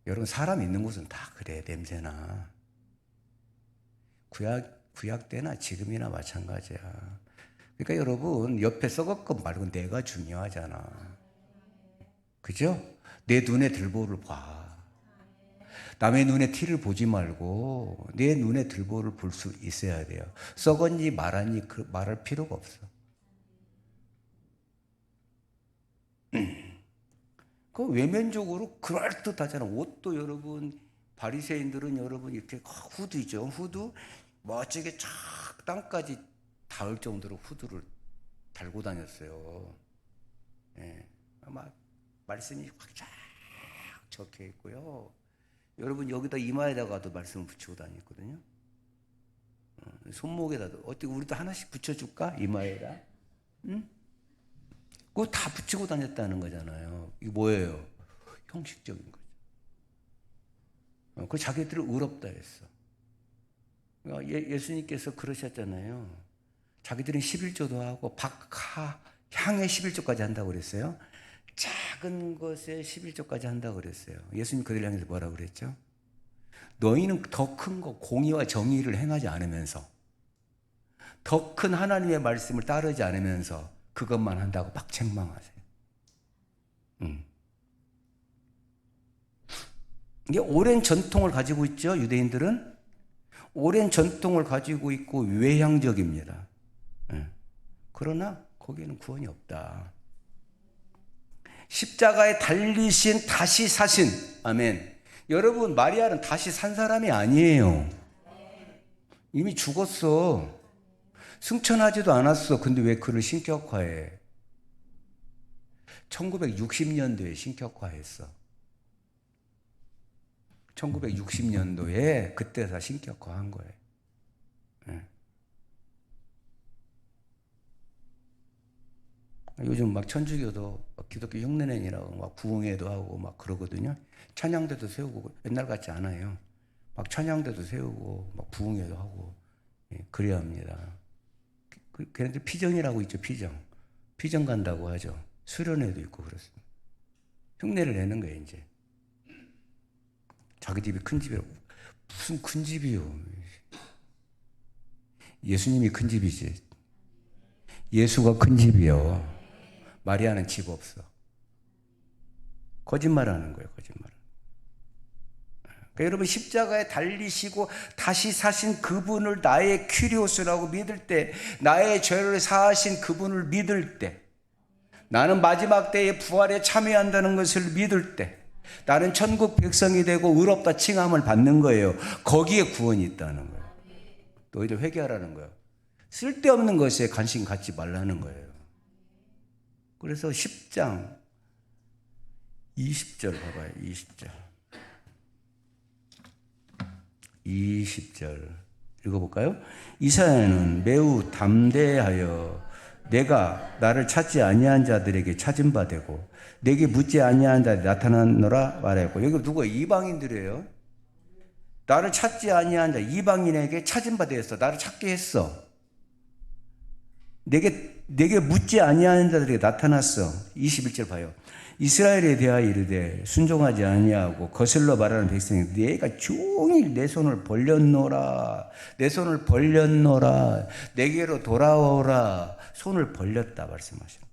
여러분 사람 있는 곳은 다 그래. 냄새나. 구약 때나 지금이나 마찬가지야. 그러니까 여러분 옆에 썩었건 말고 내가 중요하잖아. 그죠? 내 눈에 들보를 봐. 남의 눈에 티를 보지 말고 내 눈에 들보를 볼 수 있어야 돼요. 썩었니 말았니 말할 필요가 없어. 그 외면적으로 그럴듯하잖아. 옷도 여러분 바리새인들은 여러분 이렇게 후드죠. 후드 멋지게 쫙 땅까지 닿을 정도로 후드를 달고 다녔어요. 예, 아마 말씀이 꽉 적혀 있고요. 여러분 여기다 이마에다가도 말씀을 붙이고 다녔거든요. 손목에다도 어떻게 우리도 하나씩 붙여줄까? 이마에다. 응? 그거 다 붙이고 다녔다는 거잖아요. 이거 뭐예요? 형식적인 거죠. 그 자기들을 의롭다 했어. 예수님께서 그러셨잖아요. 자기들은 11조도 하고 향의 11조까지 한다고 그랬어요. 작은 것에 11조까지 한다고 그랬어요. 예수님 그들 향해서 뭐라고 그랬죠? 너희는 더 큰 거 공의와 정의를 행하지 않으면서 더 큰 하나님의 말씀을 따르지 않으면서 그것만 한다고 막 책망하세요. 이게 오랜 전통을 가지고 있죠. 유대인들은 오랜 전통을 가지고 있고 외향적입니다. 그러나 거기에는 구원이 없다. 십자가에 달리신 다시 사신. 아멘. 여러분 마리아는 다시 산 사람이 아니에요. 이미 죽었어. 승천하지도 않았어. 근데 왜 그를 신격화해? 1960년도에 신격화했어. 1960년도에 그때 다 신격화한 거예요. 요즘 막 천주교도 기독교 흉내낸이라고 막 부흥회도 하고 막 그러거든요. 찬양대도 세우고 옛날 같지 않아요. 막 찬양대도 세우고 막 부흥회도 하고 그래야 합니다. 걔네들 피정이라고 있죠. 피정 간다고 하죠. 수련회도 있고 그렇습니다. 흉내를 내는 거예요. 이제 자기 집이 큰 집이라고. 무슨 큰 집이요. 예수님이 큰 집이지. 예수가 큰 집이요. 마리아는 집 없어. 거짓말하는 거예요. 거짓말. 그러니까 여러분 십자가에 달리시고 다시 사신 그분을 나의 큐리오스라고 믿을 때, 나의 죄를 사하신 그분을 믿을 때, 나는 마지막 때의 부활에 참여한다는 것을 믿을 때, 나는 천국 백성이 되고 의롭다 칭함을 받는 거예요. 거기에 구원이 있다는 거예요. 너희들 회개하라는 거예요. 쓸데없는 것에 관심 갖지 말라는 거예요. 그래서 10장 20절 봐봐요. 20절 읽어볼까요? 이사야는 매우 담대하여 내가 나를 찾지 아니한 자들에게 찾은 바 되고 내게 묻지 아니한 자들이 나타나노라 말하였고, 여기 누가 이방인들이에요. 나를 찾지 아니한 자 이방인에게 찾은 바 되었어. 나를 찾게 했어. 내게 묻지 아니하는 자들에게 나타났어. 21절 봐요. 이스라엘에 대하여 이르되 순종하지 아니하고 거슬러 말하는 백성이 내가 종일 내 손을 벌렸노라. 내 손을 벌렸노라. 내게로 돌아오라. 손을 벌렸다 말씀하시는.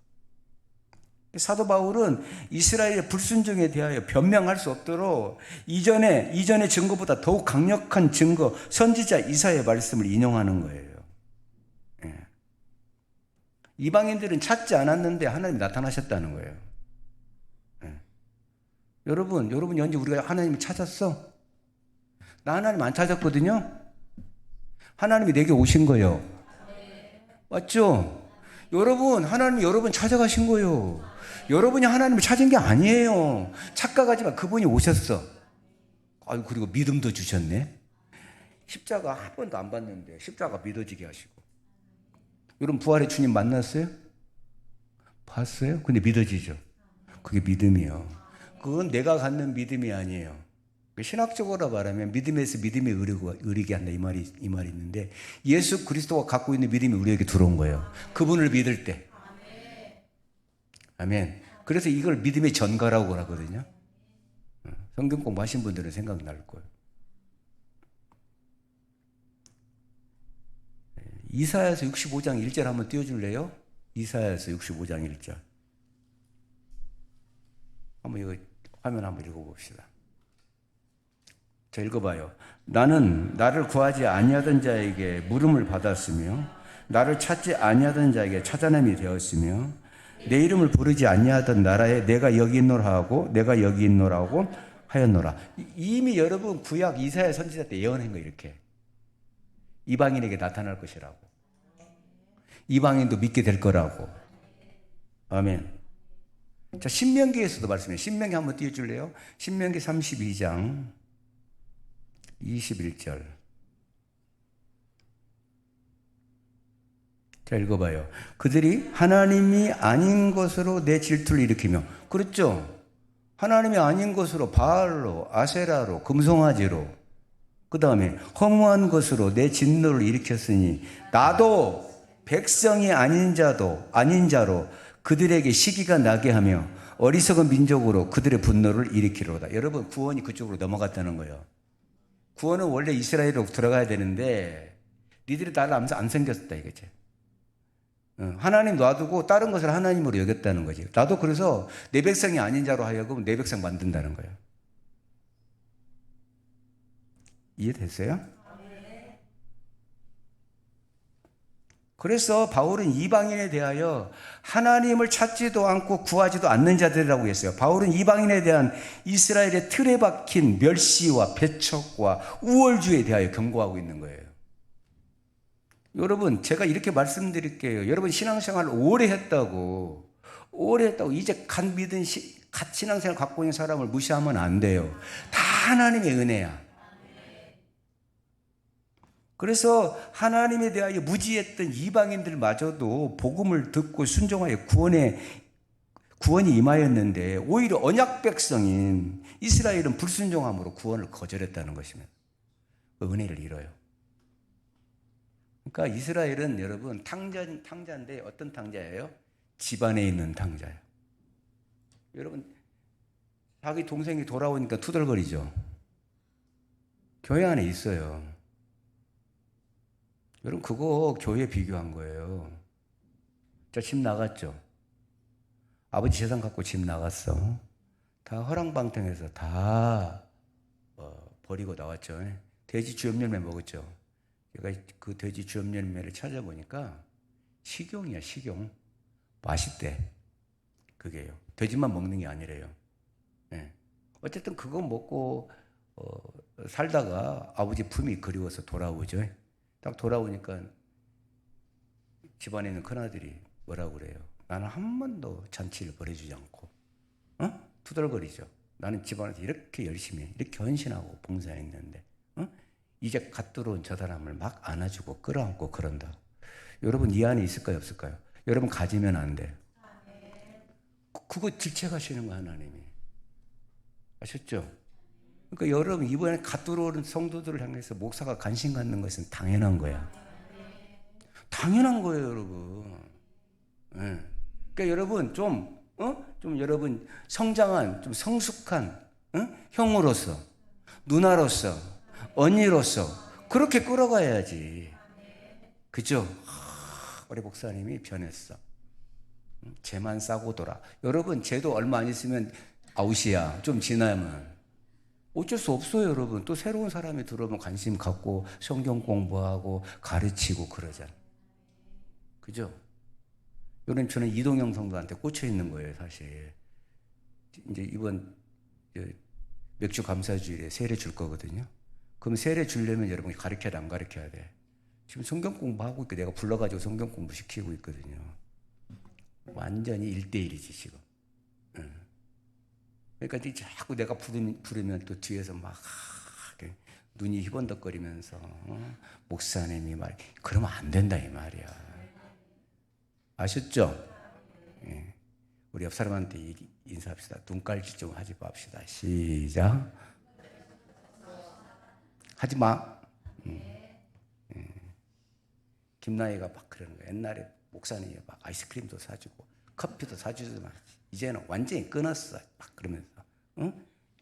사도 바울은 이스라엘의 불순종에 대하여 변명할 수 없도록 이전의 증거보다 더욱 강력한 증거, 선지자 이사야의 말씀을 인용하는 거예요. 예. 이방인들은 찾지 않았는데 하나님이 나타나셨다는 거예요. 예. 여러분 언제 우리가 하나님을 찾았어? 나 하나님 안 찾았거든요. 하나님이 내게 오신 거예요. 맞죠? 여러분, 하나님이 여러분 찾아가신 거예요. 여러분이 하나님을 찾은 게 아니에요. 착각하지만 그분이 오셨어. 아유, 그리고 믿음도 주셨네. 십자가 한 번도 안 봤는데 십자가 믿어지게 하시고. 여러분 부활의 주님 만났어요? 봤어요? 근데 믿어지죠? 그게 믿음이요. 그건 내가 갖는 믿음이 아니에요. 신학적으로 말하면 믿음에서 믿음이 의리게 한다 이 말이 있는데, 예수 그리스도가 갖고 있는 믿음이 우리에게 들어온 거예요. 그분을 믿을 때. 아멘. 그래서 이걸 믿음의 전가라고 하거든요. 성경 공부하신 분들은 생각날 거예요. 이사야서 65장 1절 한번 띄워줄래요? 이사야서 65장 1절. 한번 이거 화면 한번 읽어봅시다. 자, 읽어봐요. 나는 나를 구하지 아니하던 자에게 물음을 받았으며 나를 찾지 아니하던 자에게 찾아냄이 되었으며 내 이름을 부르지 아니하던 나라에 내가 여기 있노라 하고 내가 여기 있노라 하고 하였노라. 이미 여러분 구약 이사야 선지자 때 예언한 거 이렇게. 이방인에게 나타날 것이라고. 이방인도 믿게 될 거라고. 아멘. 자, 신명기에서도 말씀해요. 신명기 한번 띄워줄래요? 신명기 32장 21절. 자, 읽어봐요. 그들이 하나님이 아닌 것으로 내 질투를 일으키며, 그렇죠? 하나님이 아닌 것으로 바알로, 아세라로, 금송아지로, 그 다음에 허무한 것으로 내 진노를 일으켰으니 나도 백성이 아닌 자로 그들에게 시기가 나게 하며 어리석은 민족으로 그들의 분노를 일으키로다. 여러분, 구원이 그쪽으로 넘어갔다는 거예요. 구원은 원래 이스라엘로 들어가야 되는데 니들이 나를 안 섬겼다 이거지. 하나님 놔두고 다른 것을 하나님으로 여겼다는 거지. 나도 그래서 내 백성이 아닌 자로 하여금 내 백성 만든다는 거예요. 이해됐어요? 그래서 바울은 이방인에 대하여 하나님을 찾지도 않고 구하지도 않는 자들이라고 했어요. 바울은 이방인에 대한 이스라엘의 틀에 박힌 멸시와 배척과 우월주의에 대하여 경고하고 있는 거예요. 여러분, 제가 이렇게 말씀드릴게요. 여러분 신앙생활 오래 했다고 이제 갓 신앙생활 갖고 있는 사람을 무시하면 안 돼요. 다 하나님의 은혜야. 그래서 하나님에 대하여 무지했던 이방인들마저도 복음을 듣고 순종하여 구원이 임하였는데, 오히려 언약 백성인 이스라엘은 불순종함으로 구원을 거절했다는 것입니다. 은혜를 잃어요. 그러니까 이스라엘은 여러분 탕자인데 어떤 탕자예요? 집안에 있는 탕자예요. 여러분, 자기 동생이 돌아오니까 투덜거리죠. 교회 안에 있어요. 여러분, 그거 교회에 비교한 거예요. 저 집 나갔죠. 아버지 재산 갖고 집 나갔어. 다 허랑방탕해서 다 버리고 나왔죠. 돼지 주염열매 먹었죠. 제가 그 돼지 주염열매를 찾아보니까 식용이야, 식용. 맛있대. 그게요. 돼지만 먹는 게 아니래요. 네. 어쨌든 그거 먹고 살다가 아버지 품이 그리워서 돌아오죠. 딱 돌아오니까 집안에 있는 큰아들이 뭐라고 그래요? 나는 한 번도 잔치를 벌여주지 않고 투덜거리죠. 나는 집안에서 이렇게 열심히 이렇게 헌신하고 봉사했는데 이제 갓 들어온 저 사람을 막 안아주고 끌어안고 그런다. 여러분, 이 안에 있을까요, 없을까요? 여러분, 가지면 안 돼요. 그거 질책하시는 거 하나님이. 아셨죠? 그러니까 여러분 이번에 갓 들어오는 성도들을 향해서 목사가 관심 갖는 것은 당연한 거야. 당연한 거예요, 여러분. 예. 그러니까 여러분 좀 여러분 성장한, 좀 성숙한 형으로서, 누나로서, 언니로서 그렇게 끌어가야지. 그죠? 우리 목사님이 변했어. 쟤만 싸고 돌아. 여러분 쟤도 얼마 안 있으면 아웃이야. 좀 지나면. 어쩔 수 없어요, 여러분. 또 새로운 사람이 들어오면 관심 갖고 성경 공부하고 가르치고 그러잖아. 그죠? 여러분 저는 이동영 성도한테 꽂혀 있는 거예요, 사실. 이제 이번 맥주 감사주일에 세례 줄 거거든요. 그럼 세례 주려면 여러분이 가르쳐야 돼, 안 가르쳐야 돼? 지금 성경 공부하고 있고 내가 불러가지고 성경 공부 시키고 있거든요. 완전히 1대1이지 지금. 그러니까 자꾸 내가 부르면 또 뒤에서 막 눈이 희번덕거리면서 목사님이 말, 그러면 안 된다 이 말이야. 아셨죠? 예. 우리 옆 사람한테 인사합시다. 눈깔질 좀 하지 맙시다. 시작. 하지 마. 김나희가 막 그러는 거야. 옛날에 목사님이 막 아이스크림도 사주고 커피도 사주지만 이제는 완전히 끊었어. 막 그러면서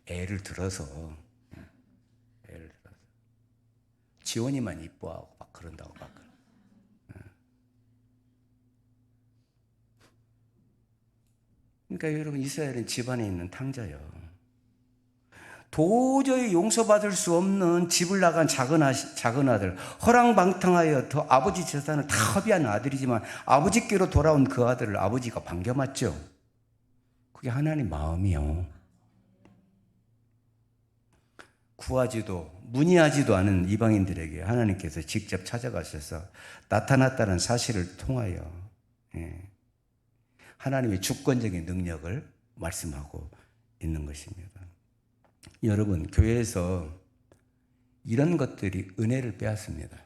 애를 들어서 지원이만 이뻐하고 막 그런다고 막. 그러니까 여러분 이스라엘은 집안에 있는 탕자예요. 도저히 용서받을 수 없는 집을 나간 작은 아들, 허랑방탕하여 더 아버지 재산을 다 허비한 아들이지만 아버지께로 돌아온 그 아들을 아버지가 반겨맞죠. 그게 하나님 마음이요. 구하지도 문의하지도 않은 이방인들에게 하나님께서 직접 찾아가셔서 나타났다는 사실을 통하여 하나님의 주권적인 능력을 말씀하고 있는 것입니다. 여러분, 교회에서 이런 것들이 은혜를 빼앗습니다.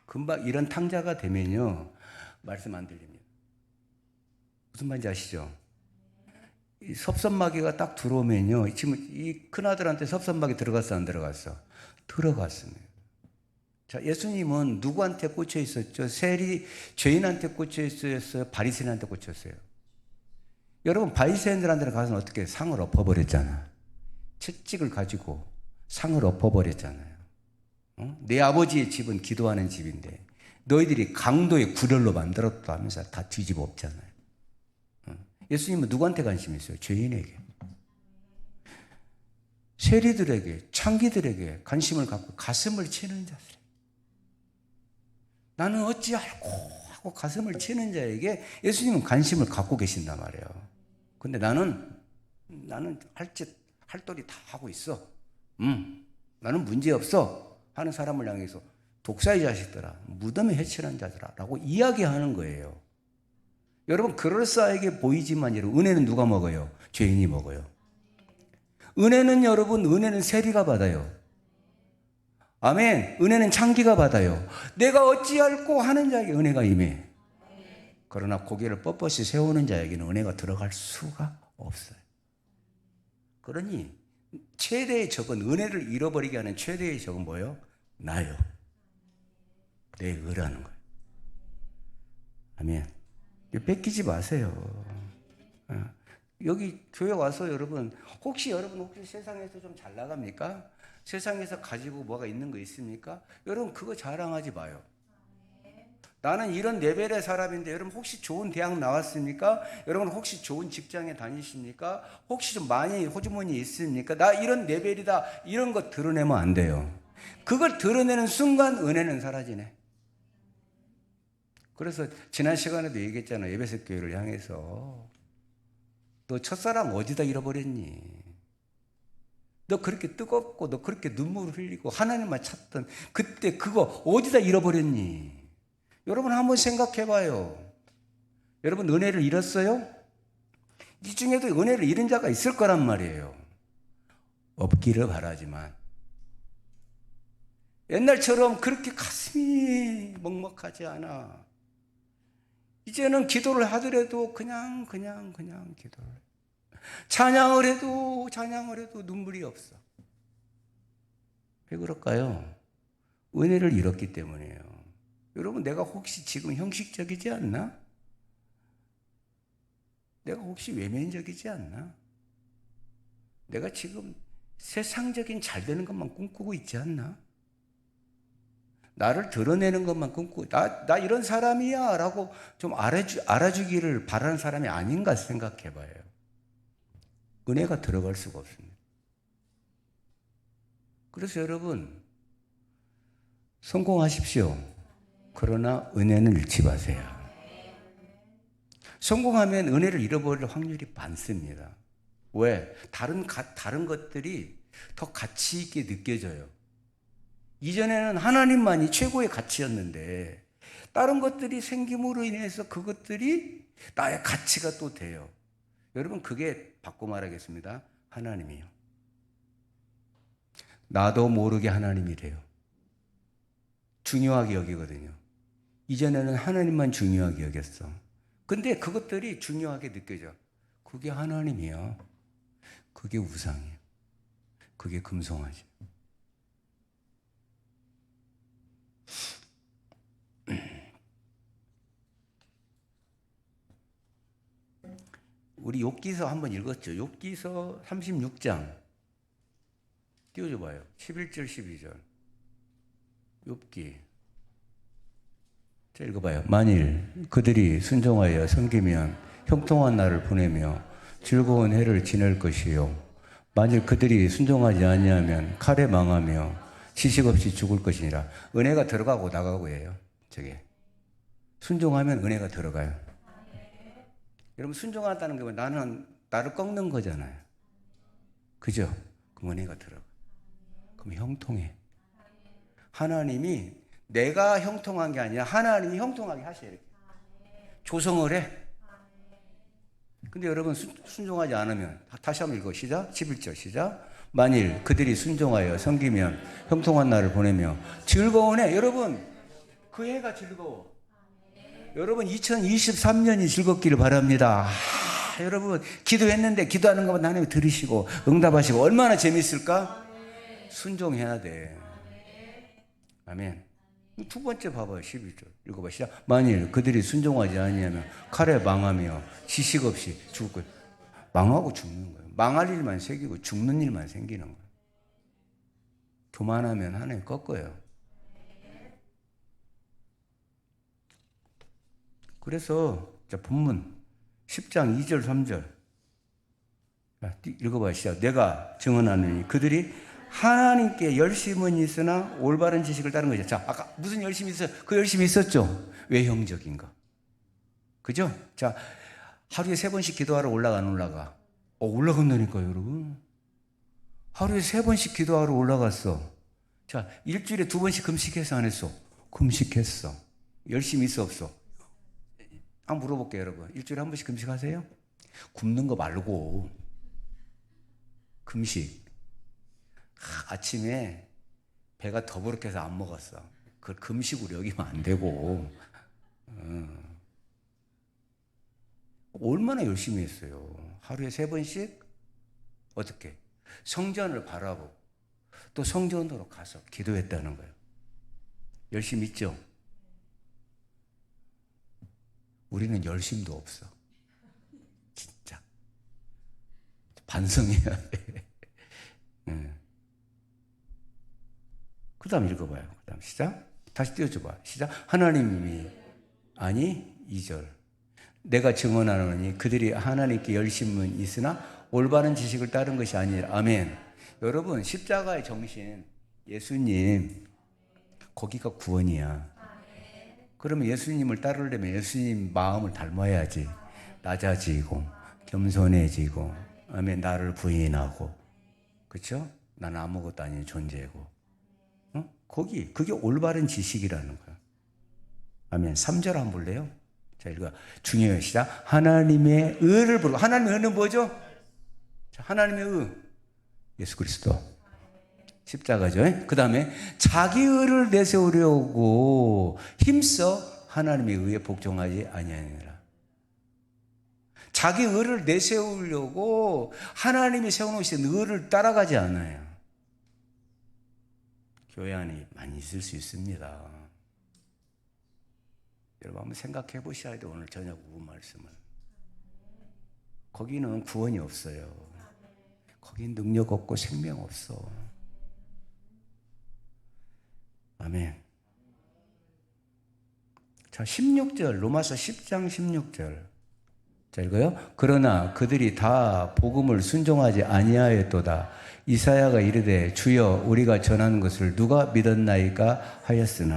금방 이런 탕자가 되면요, 말씀 안 들립니다. 무슨 말인지 아시죠? 이 섭섭마귀가 딱 들어오면요, 지금 이 큰아들한테 섭섭마귀 들어갔어, 안 들어갔어? 들어갔습니다. 자, 예수님은 누구한테 꽂혀 있었죠? 죄인한테 꽂혀 있었어요? 바리새인한테 꽂혔어요? 여러분, 바리새인들한테는 가서 어떻게 상을 엎어버렸잖아. 채찍을 가지고 상을 엎어버렸잖아요. 내 아버지의 집은 기도하는 집인데 너희들이 강도의 구렬로 만들었다 하면서 다 뒤집어 엎잖아요. 예수님은 누구한테 관심이 있어요? 죄인에게. 세리들에게, 창기들에게 관심을 갖고 가슴을 치는 자들. 나는 어찌 알고 하고 가슴을 치는 자에게 예수님은 관심을 갖고 계신단 말이에요. 근데 나는 할 도리 다 하고 있어. 나는 문제없어 하는 사람을 향해서 독사의 자식들아, 무덤에 해치는 자들아 라고 이야기하는 거예요. 여러분, 그럴싸하게 보이지만 여러분, 은혜는 누가 먹어요? 죄인이 먹어요. 은혜는 여러분, 은혜는 세리가 받아요. 아멘. 은혜는 창기가 받아요. 내가 어찌할꼬 하는 자에게 은혜가 임해. 그러나 고개를 뻣뻣이 세우는 자에게는 은혜가 들어갈 수가 없어요. 그러니 최대의 적은, 은혜를 잃어버리게 하는 최대의 적은 뭐예요? 나요. 내 의라는 거예요. 아멘. 뺏기지 마세요. 여기 교회 와서 여러분 혹시 세상에서 좀 잘 나갑니까? 세상에서 가지고 뭐가 있는 거 있습니까? 여러분 그거 자랑하지 마요. 나는 이런 레벨의 사람인데 여러분 혹시 좋은 대학 나왔습니까? 여러분 혹시 좋은 직장에 다니십니까? 혹시 좀 많이 호주머니 있습니까? 나 이런 레벨이다, 이런 거 드러내면 안 돼요. 그걸 드러내는 순간 은혜는 사라지네. 그래서 지난 시간에도 얘기했잖아요. 에베소 교회를 향해서 너 첫사랑 어디다 잃어버렸니? 너 그렇게 뜨겁고 너 그렇게 눈물을 흘리고 하나님만 찾던 그때 그거 어디다 잃어버렸니? 여러분 한번 생각해봐요. 여러분 은혜를 잃었어요? 이 중에도 은혜를 잃은 자가 있을 거란 말이에요. 없기를 바라지만 옛날처럼 그렇게 가슴이 먹먹하지 않아. 이제는 기도를 하더라도 그냥 기도를 해. 찬양을 해도 눈물이 없어. 왜 그럴까요? 은혜를 잃었기 때문이에요. 여러분, 내가 혹시 지금 형식적이지 않나? 내가 혹시 외면적이지 않나? 내가 지금 세상적인 잘 되는 것만 꿈꾸고 있지 않나? 나를 드러내는 것만 꿈꾸고, 나 이런 사람이야 라고 좀 알아주기를 바라는 사람이 아닌가 생각해 봐요. 은혜가 들어갈 수가 없습니다. 그래서 여러분, 성공하십시오. 그러나 은혜는 잃지 마세요. 성공하면 은혜를 잃어버릴 확률이 많습니다. 왜? 다른 것들이 더 가치 있게 느껴져요. 이전에는 하나님만이 최고의 가치였는데 다른 것들이 생김으로 인해서 그것들이 나의 가치가 또 돼요. 여러분, 그게 바꿔 말하겠습니다. 하나님이요. 나도 모르게 하나님이래요. 중요하게 여기거든요. 이전에는 하나님만 중요하게 여겼어. 근데 그것들이 중요하게 느껴져. 그게 하나님이야. 그게 우상이에요. 그게 금송아지. 우리 욥기서 한번 읽었죠. 욥기서 36장 띄워줘 봐요. 11절 12절 욥기. 자, 읽어봐요. 만일 그들이 순종하여 섬기면 형통한 날을 보내며 즐거운 해를 지낼 것이요. 만일 그들이 순종하지 아니하면 칼에 망하며 지식 없이 죽을 것이니라. 은혜가 들어가고 나가고예요. 저게 순종하면 은혜가 들어가요. 여러분, 순종한다는 게 나는 나를 꺾는 거잖아요. 그죠? 그럼 은혜가 들어가. 그럼 형통해. 하나님이 내가 형통한 게 아니라 하나님이 형통하게 하셔요. 이렇게. 조성을 해. 근데 여러분, 순종하지 않으면 다시 한번 읽어. 시작. 11절 시작. 만일 그들이 순종하여 섬기면 형통한 날을 보내며 즐거운 해. 여러분, 그 해가 즐거워. 여러분, 2023년이 즐겁기를 바랍니다. 여러분, 기도했는데 기도하는 것만 하나님 들으시고 응답하시고 얼마나 재밌을까? 순종해야 돼. 아멘. 두 번째 봐봐요. 11절 읽어봐. 시작. 만일 그들이 순종하지 아니하면 칼에 망하며 지식 없이 죽을 거예요. 망하고 죽는 거예요. 망할 일만 생기고 죽는 일만 생기는 거예요. 교만하면 하나님 꺾어요. 그래서 본문 10장 2절 3절 읽어봐요. 시작. 내가 증언하노니 그들이 하나님께 열심은 있으나 올바른 지식을 따른 거죠. 자, 아까 무슨 열심이 있어요? 그 열심이 있었죠. 외형적인 거. 그죠? 자, 하루에 3번씩 기도하러 올라가 안 올라가? 올라간다니까요, 여러분. 하루에 3번씩 기도하러 올라갔어. 자, 일주일에 2번씩 금식해서 안 했어? 금식했어. 열심히 있어 없어? 한번 물어볼게요, 여러분. 일주일에 한 번씩 금식하세요? 굶는 거 말고 금식. 아침에 배가 더부룩해서 안 먹었어. 그걸 금식으로 여기면 안 되고. 얼마나 열심히 했어요. 하루에 3번씩 어떻게? 성전을 바라보고 또 성전으로 가서 기도했다는 거예요. 열심 있죠? 우리는 열심도 없어. 진짜. 반성해야 돼. 그 다음 읽어봐요. 그 다음 시작. 다시 띄워줘봐. 시작. 하나님이, 아니 2절. 내가 증언하노니 그들이 하나님께 열심은 있으나 올바른 지식을 따른 것이 아니라. 아멘. 여러분, 십자가의 정신, 예수님, 거기가 구원이야. 그러면 예수님을 따르려면 예수님 마음을 닮아야지. 낮아지고 겸손해지고, 아멘. 나를 부인하고, 그렇죠? 나는 아무것도 아닌 존재고. 그게 올바른 지식이라는 거야. 아멘. 3절 한번 볼래요? 자, 읽어. 중요해요. 시작. 하나님의 의를 부르고. 하나님의 의는 뭐죠? 자, 하나님의 의. 예수 그리스도. 십자가죠. 그 다음에 자기 의를 내세우려고 힘써 하나님의 의에 복종하지 아니하니라. 자기 의를 내세우려고 하나님이 세워놓으신 의를 따라가지 않아요. 교회 안에 많이 있을 수 있습니다. 여러분 한번 생각해 보셔야 돼요. 오늘 저녁 오후 말씀을. 거기는 구원이 없어요. 거긴 능력 없고 생명 없어. 아멘. 자, 16절, 로마서 10장 16절. 자, 읽어요. 그러나 그들이 다 복음을 순종하지 아니하였도다. 이사야가 이르되 주여 우리가 전하는 것을 누가 믿었나이까 하였으니.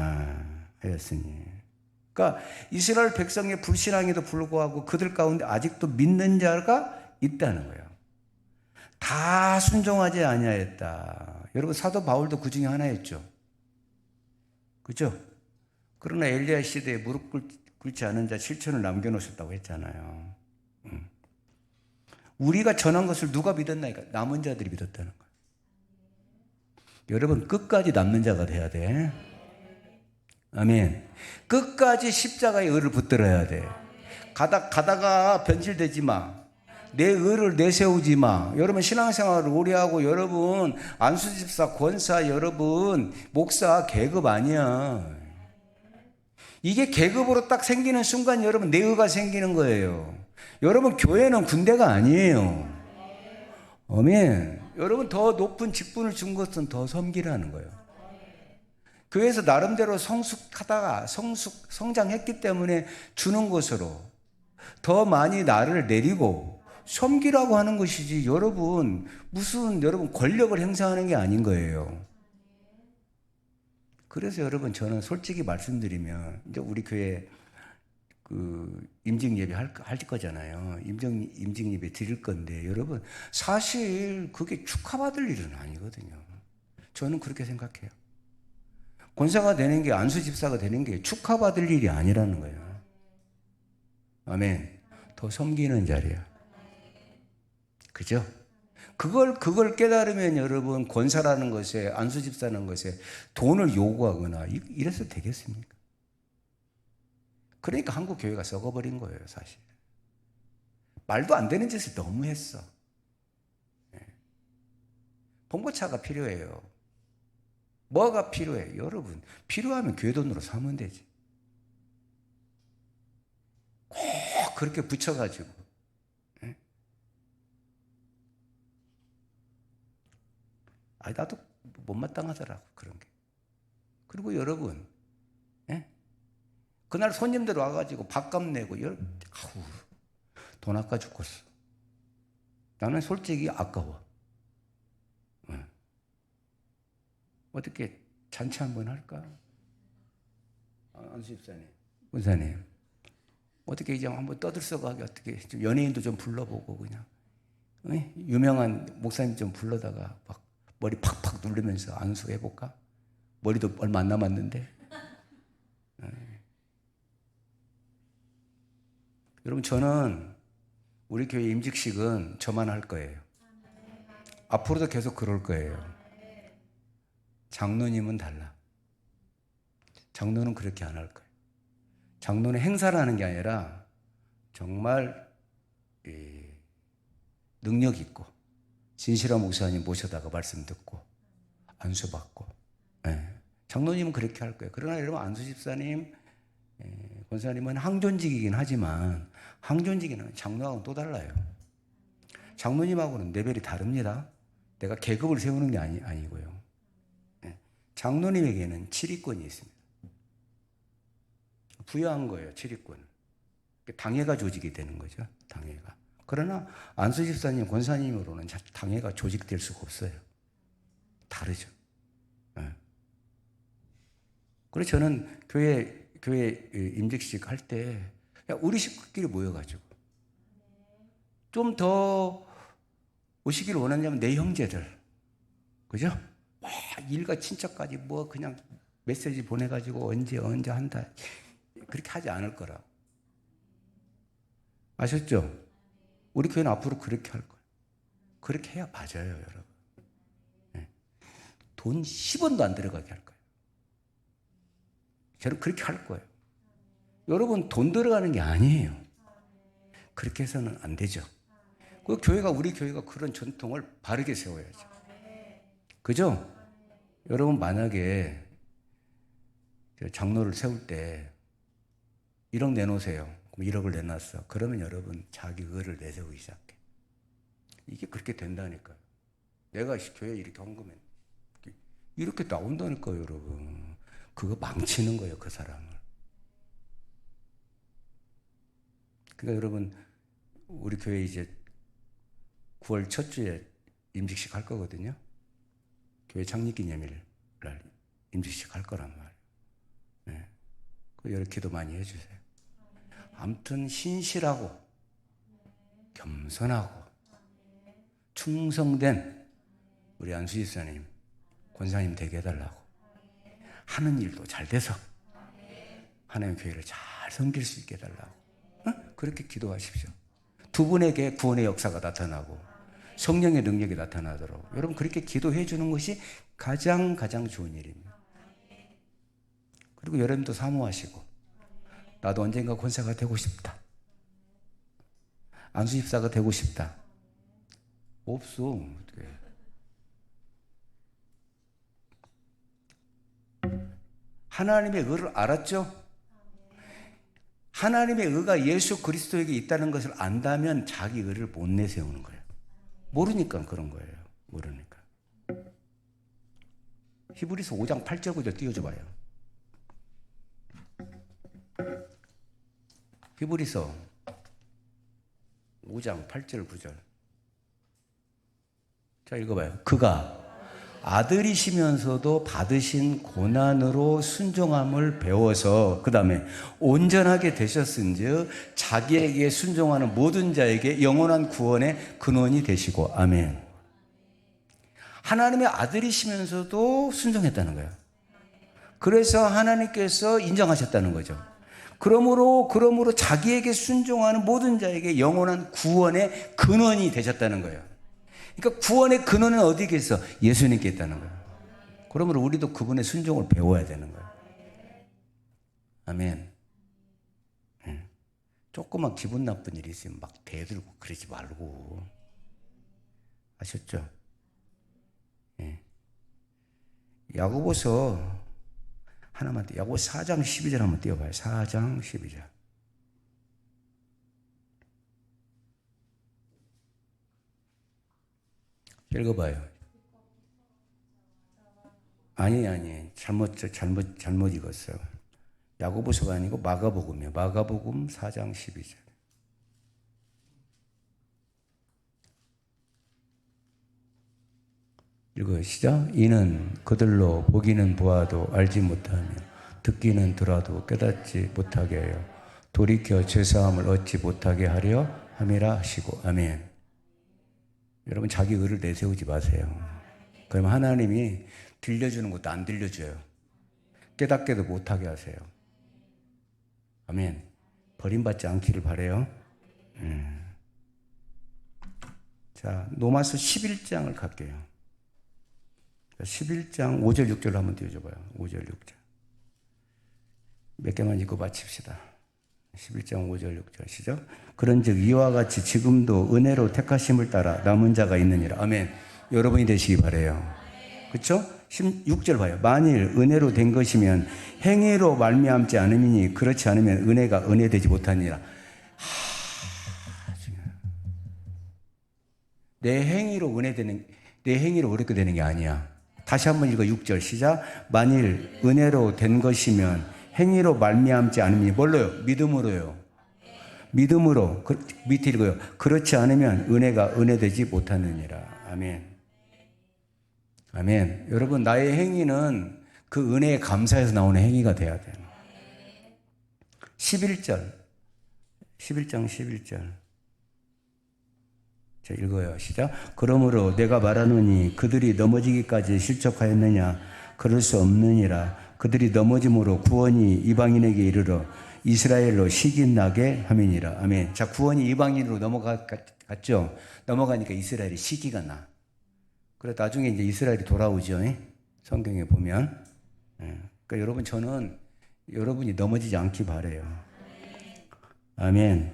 그러니까 이스라엘 백성의 불신앙에도 불구하고 그들 가운데 아직도 믿는 자가 있다는 거예요. 다 순종하지 아니하였다. 여러분 사도 바울도 그 중에 하나였죠. 그죠? 그러나 엘리야 시대에 무릎 꿇지 않은 자 7천을 남겨놓으셨다고 했잖아요. 우리가 전한 것을 누가 믿었나이까? 남은 자들이 믿었다는 거예요. 여러분 끝까지 남는 자가 돼야 돼. 아멘. 끝까지 십자가의 의를 붙들어야 돼. 가다가 변질되지 마. 내 의를 내세우지 마. 여러분 신앙생활을 오래 하고 여러분 안수집사, 권사, 여러분 목사 계급 아니야. 이게 계급으로 딱 생기는 순간 여러분 내 의가 생기는 거예요. 여러분 교회는 군대가 아니에요. 아멘. 여러분 더 높은 직분을 준 것은 더 섬기라는 거예요. 교회에서 나름대로 성숙하다가 성장했기 때문에 주는 것으로 더 많이 나를 내리고 섬기라고 하는 것이지 여러분 무슨 여러분 권력을 행사하는 게 아닌 거예요. 그래서 여러분 저는 솔직히 말씀드리면 이제 우리 교회 그 임직 예배 할 거잖아요. 임직 예배 드릴 건데 여러분 사실 그게 축하받을 일은 아니거든요. 저는 그렇게 생각해요. 권사가 되는 게 안수 집사가 되는 게 축하받을 일이 아니라는 거예요. 아멘. 더 섬기는 자리야. 그죠? 그걸 깨달으면 여러분 권사라는 것에 안수 집사라는 것에 돈을 요구하거나 이래서 되겠습니까? 그러니까 한국 교회가 썩어버린 거예요, 사실. 말도 안 되는 짓을 너무 했어. 봉고차가 필요해요. 뭐가 필요해? 여러분 필요하면 교회 돈으로 사면 되지. 꼭 그렇게 붙여가지고 나도 못마땅하더라고 그런 게. 그리고 여러분 그날 손님들 와가지고 밥값 내고 돈 아까 죽겠어. 나는 솔직히 아까워. 어떻게 잔치 한번 할까? 안수 집사님, 권사님, 어떻게 이제 한번 떠들썩하게 어떻게 좀 연예인도 좀 불러보고 그냥 유명한 목사님 좀 불러다가 막 머리 팍팍 누르면서 안수해볼까? 머리도 얼마 안 남았는데. 여러분 저는 우리 교회 임직식은 저만 할 거예요. 앞으로도 계속 그럴 거예요. 장로님은 달라. 장로는 그렇게 안 할 거예요. 장로는 행사를 하는 게 아니라 정말 능력 있고 진실한 목사님 모셔다가 말씀 듣고 안수받고. 장로님은 그렇게 할 거예요. 그러나 여러분 안수 집사님, 권사님은 항존직이긴 하지만 항존직이는 장로하고는 또 달라요. 장로님하고는 레벨이 다릅니다. 내가 계급을 세우는 게 아니고요. 장로님에게는 치리권이 있습니다. 부여한 거예요, 치리권. 당회가 조직이 되는 거죠, 당회가. 그러나 안수 집사님, 권사님으로는 당회가 조직될 수가 없어요. 다르죠. 그래서 저는 교회 임직식 할 때 우리 식구끼리 모여가지고 좀 더 오시기를 원하냐면 내 형제들, 그죠? 일과 친척까지 뭐 그냥 메시지 보내가지고 언제 한다 그렇게 하지 않을 거라고. 아셨죠? 우리 교회는 앞으로 그렇게 할 거예요. 그렇게 해야 맞아요, 여러분. 돈 10원도 안 들어가게 할 거예요. 저는 그렇게 할 거예요. 여러분 돈 들어가는 게 아니에요. 그렇게 해서는 안 되죠. 우리 교회가 그런 전통을 바르게 세워야죠. 그죠? 여러분 만약에 장로를 세울 때 1억 내놓으세요. 그럼 1억을 내놨어. 그러면 여러분 자기 의를 내세우기 시작해. 이게 그렇게 된다니까요. 내가 교회에 이렇게 헌금해. 이렇게 나온다니까요, 여러분. 그거 망치는 거예요, 그 사람을. 그러니까 여러분, 우리 교회 이제 9월 첫 주에 임직식 할 거거든요. 교회 창립기념일 날 임직식 할 거란 말이에요. 네. 여러 기도 많이 해주세요. 아무튼 신실하고 겸손하고 충성된 우리 안수희 선생님, 권사님 되게 해달라고. 하는 일도 잘 돼서 하나님 교회를 잘 섬길 수 있게 해달라고. 그렇게 기도하십시오. 두 분에게 구원의 역사가 나타나고 성령의 능력이 나타나도록 여러분 그렇게 기도해 주는 것이 가장 좋은 일입니다. 그리고 여러분도 사모하시고 나도 언젠가 권사가 되고 싶다. 안수집사가 되고 싶다. 없어. 어떻게. 하나님의 의를 알았죠? 하나님의 의가 예수 그리스도에게 있다는 것을 안다면 자기 의를 못 내세우는 거예요. 모르니까 그런 거예요. 모르니까. 히브리서 5장 8절 9절 띄워줘 봐요. 히브리서 5장 8절 9절. 자, 읽어봐요. 그가 아들이시면서도 받으신 고난으로 순종함을 배워서 그 다음에 온전하게 되셨은즉 자기에게 순종하는 모든 자에게 영원한 구원의 근원이 되시고. 아멘. 하나님의 아들이시면서도 순종했다는 거예요. 그래서 하나님께서 인정하셨다는 거죠. 그러므로 자기에게 순종하는 모든 자에게 영원한 구원의 근원이 되셨다는 거예요. 그러니까 구원의 근원은 어디에 있어? 예수님께 있다는 거예요. 그러므로 우리도 그분의 순종을 배워야 되는 거예요. 아멘. 조그만 기분 나쁜 일이 있으면 막 대들고 그러지 말고. 아셨죠? 야고보서 하나만 띄워. 야고보 4장 12절 한번 띄워봐요. 4장 12절. 읽어봐요. 아니. 잘못 읽었어요. 야고보서가 아니고 마가복음이에요. 마가복음 4장 12절. 읽어요. 시작. 이는 그들로 보기는 보아도 알지 못하며 듣기는 들어도 깨닫지 못하게 하여 돌이켜 죄사함을 얻지 못하게 하려 함이라 하시고. 아멘. 여러분 자기 의를 내세우지 마세요. 그럼 하나님이 들려주는 것도 안 들려줘요. 깨닫게도 못하게 하세요. 아멘. 버림받지 않기를 바라요. 자, 로마서 11장을 갈게요. 11장 5절 6절 한번 띄워줘봐요. 5절 6절. 몇 개만 읽고 마칩시다. 11장 5절 6절 시작. 그런즉 이와 같이 지금도 은혜로 택하심을 따라 남은 자가 있느니라. 아멘. 여러분이 되시기 바라요. 그렇죠? 16절 봐요. 만일 은혜로 된 것이면 행위로 말미암지 않음이니 그렇지 않으면 은혜가 은혜되지 못하니라. 내 행위로 어렵게 되는 게 아니야. 다시 한번 읽어. 6절 시작. 만일 은혜로 된 것이면 행위로 말미암지 않으니 뭘로요? 믿음으로요. 믿음으로. 밑에 읽어요. 그렇지 않으면 은혜가 은혜되지 못하느니라. 아멘. 아멘. 여러분 나의 행위는 그 은혜에 감사해서 나오는 행위가 돼야 돼요. 11절 11장 11절 자 읽어요. 시작. 그러므로 내가 말하노니 그들이 넘어지기까지 실족하였느냐? 그럴 수 없느니라. 그들이 넘어짐으로 구원이 이방인에게 이르러 이스라엘로 시기 나게 함이니라. 아멘. 자, 구원이 이방인으로 넘어갔죠. 넘어가니까 이스라엘이 시기가 나. 그래 나중에 이제 이스라엘이 돌아오죠. 성경에 보면. 그러니까 여러분 저는 여러분이 넘어지지 않기 바라요. 아멘.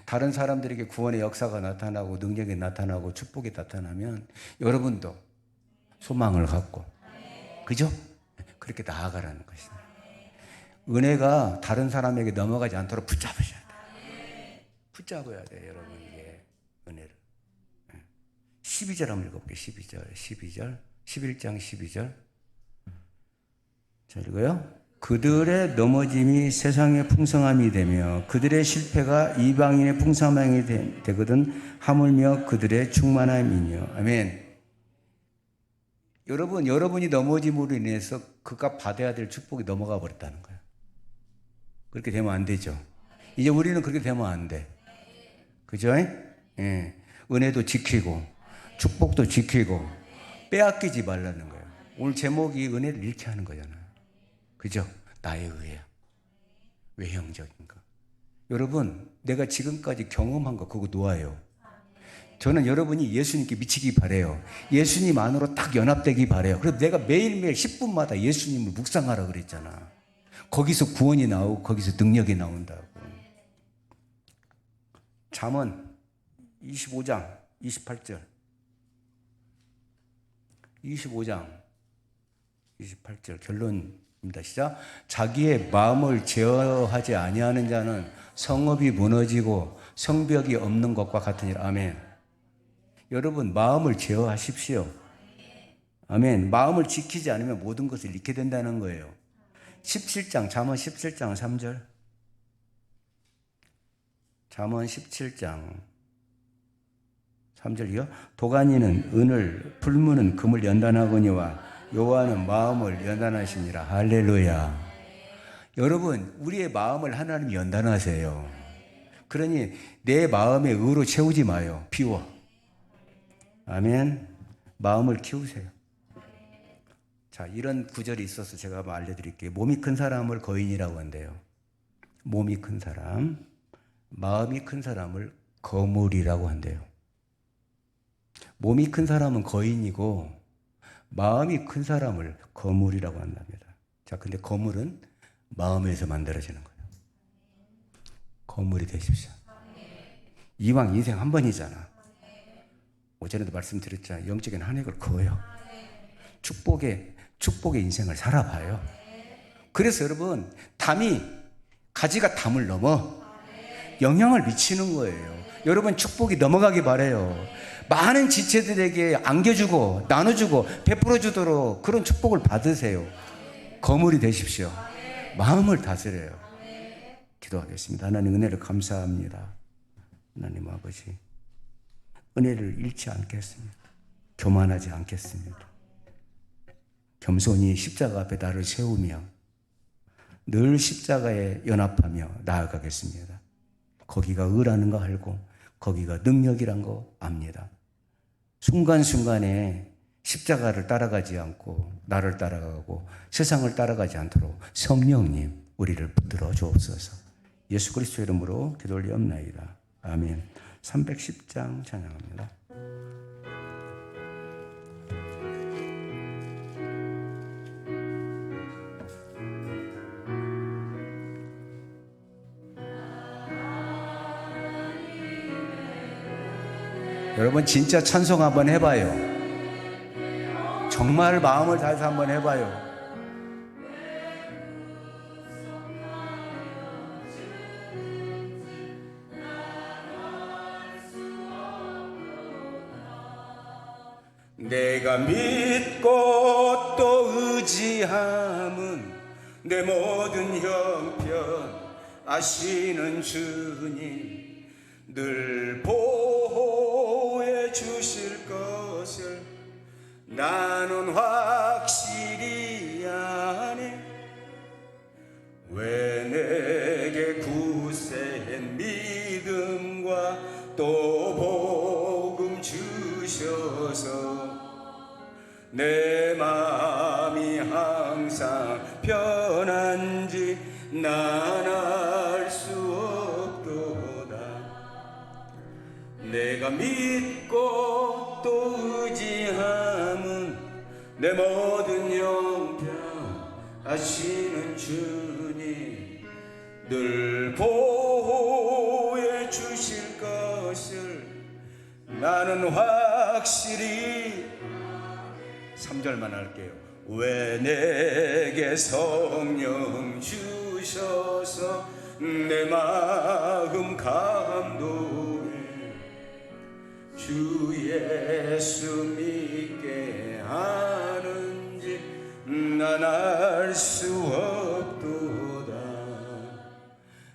다른 사람들에게 구원의 역사가 나타나고 능력이 나타나고 축복이 나타나면 여러분도 소망을 갖고 그죠? 그렇게 나아가라는 것입니다. 은혜가 다른 사람에게 넘어가지 않도록 붙잡으셔야 돼요. 붙잡아야 돼요, 여러분. 이게 은혜를. 12절 한번 읽어볼게요. 12절 11장 12절. 자, 읽어요. 그들의 넘어짐이 세상의 풍성함이 되며 그들의 실패가 이방인의 풍성함이 되거든 하물며 그들의 충만함이니요. 아멘. 여러분, 여러분이 넘어짐으로 인해서 그가 받아야 될 축복이 넘어가 버렸다는 거예요. 그렇게 되면 안 되죠. 이제 우리는 그렇게 되면 안 돼. 그죠? 예. 은혜도 지키고 축복도 지키고 빼앗기지 말라는 거예요. 오늘 제목이 은혜를 잃게 하는 거잖아요. 그죠? 나에 의해 외형적인 거. 여러분, 내가 지금까지 경험한 거 그거 놓아요. 저는 여러분이 예수님께 미치기 바래요. 예수님 안으로 딱 연합되기 바래요. 그래서 내가 매일매일 10분마다 예수님을 묵상하라 그랬잖아. 거기서 구원이 나오고 거기서 능력이 나온다고. 잠언 25장 28절 25장 28절 결론입니다. 시작. 자기의 마음을 제어하지 아니하는 자는 성읍이 무너지고 성벽이 없는 것과 같으니라. 아멘. 여러분, 마음을 제어하십시오. 아멘. 마음을 지키지 않으면 모든 것을 잃게 된다는 거예요. 17장, 잠언 17장 3절. 잠언 17장 3절이요. 도가니는 은을, 풀무는 금을 연단하거니와 여호와는 마음을 연단하시니라. 할렐루야. 여러분, 우리의 마음을 하나님이 연단하세요. 그러니 내 마음에 의로 채우지 마요. 비워. 아멘. 마음을 키우세요. 자, 이런 구절이 있어서 제가 한번 알려드릴게요. 몸이 큰 사람을 거인이라고 한대요. 몸이 큰 사람, 마음이 큰 사람을 거물이라고 한대요. 몸이 큰 사람은 거인이고 마음이 큰 사람을 거물이라고 한답니다. 자, 근데 거물은 마음에서 만들어지는 거예요. 거물이 되십시오. 이왕 인생 한 번이잖아. 오전에도 말씀드렸잖아요. 영적인 한획을 그어요. 축복의 인생을 살아봐요. 그래서 여러분, 담이 가지가 담을 넘어 영향을 미치는 거예요. 여러분, 축복이 넘어가기 바래요. 많은 지체들에게 안겨주고 나눠주고 베풀어주도록 그런 축복을 받으세요. 거물이 되십시오. 마음을 다스려요. 기도하겠습니다. 하나님, 은혜를 감사합니다. 하나님 아버지, 은혜를 잃지 않겠습니다. 교만하지 않겠습니다. 겸손히 십자가 앞에 나를 세우며 늘 십자가에 연합하며 나아가겠습니다. 거기가 의라는 거 알고 거기가 능력이란 거 압니다. 순간순간에 십자가를 따라가지 않고 나를 따라가고 세상을 따라가지 않도록 성령님 우리를 붙들어 주옵소서. 예수 그리스도 이름으로 기도 올리옵나이다. 아멘. 310장 찬양합니다. 여러분, 진짜 찬송 한번 해봐요. 정말 마음을 다해서 한번 해봐요. 내가 믿고 또 의지함은 내 모든 형편 아시는 주님 늘 보호해 주실 것을 나는 확실히 아네. 왜 내게 굳센 믿음과 또 복음 주셔서 내 마음이 항상 편한지 난 알 수 없도다. 내가 믿고 또 의지함은 내 모든 형편 아시는 주님 늘 보호해 주실 것을 나는 확실히 3절만 할게요. 왜 내게 성령 주셔서 내 마음 감동해 주 예수 믿게 하는지 난 알 수 없도다.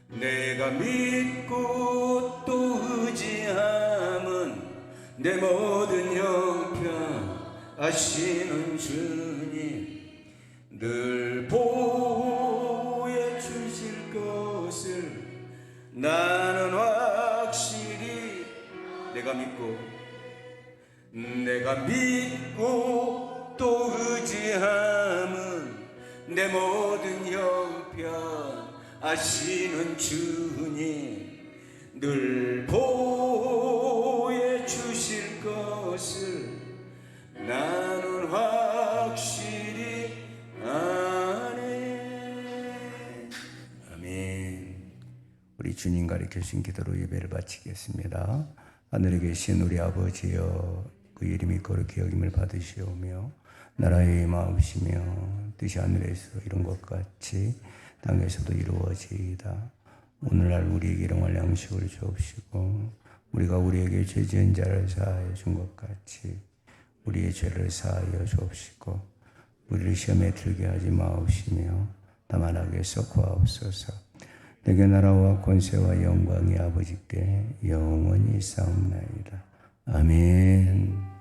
내가 믿고 또 의지함은 내 모든 형편 아시는 주님 늘 보호해 주실 것을 나는 확실히 내가 믿고 또 의지함은 내 모든 형편 아시는 주님 늘 보호해 주실 것을 나는 확실히 아네. 아멘. 우리 주님 가르쳐주신 기도로 예배를 바치겠습니다. 하늘에 계신 우리 아버지여, 그 이름이 거룩히 여김을 받으시오며 나라의 마음이시며 뜻이 하늘에서 이룬 것 같이 땅에서도 이루어지이다. 오늘날 우리에게 일용할 양식을 주옵시고 우리가 우리에게 죄 지은 자를 사하여 준 것 같이 우리의 죄를 사하여 주옵시고 우리를 시험에 들게 하지 마옵시며 다만 악에서 구하옵소서. 내게 나라와 권세와 영광이 아버지께 영원히 있사옵나이다. 아멘.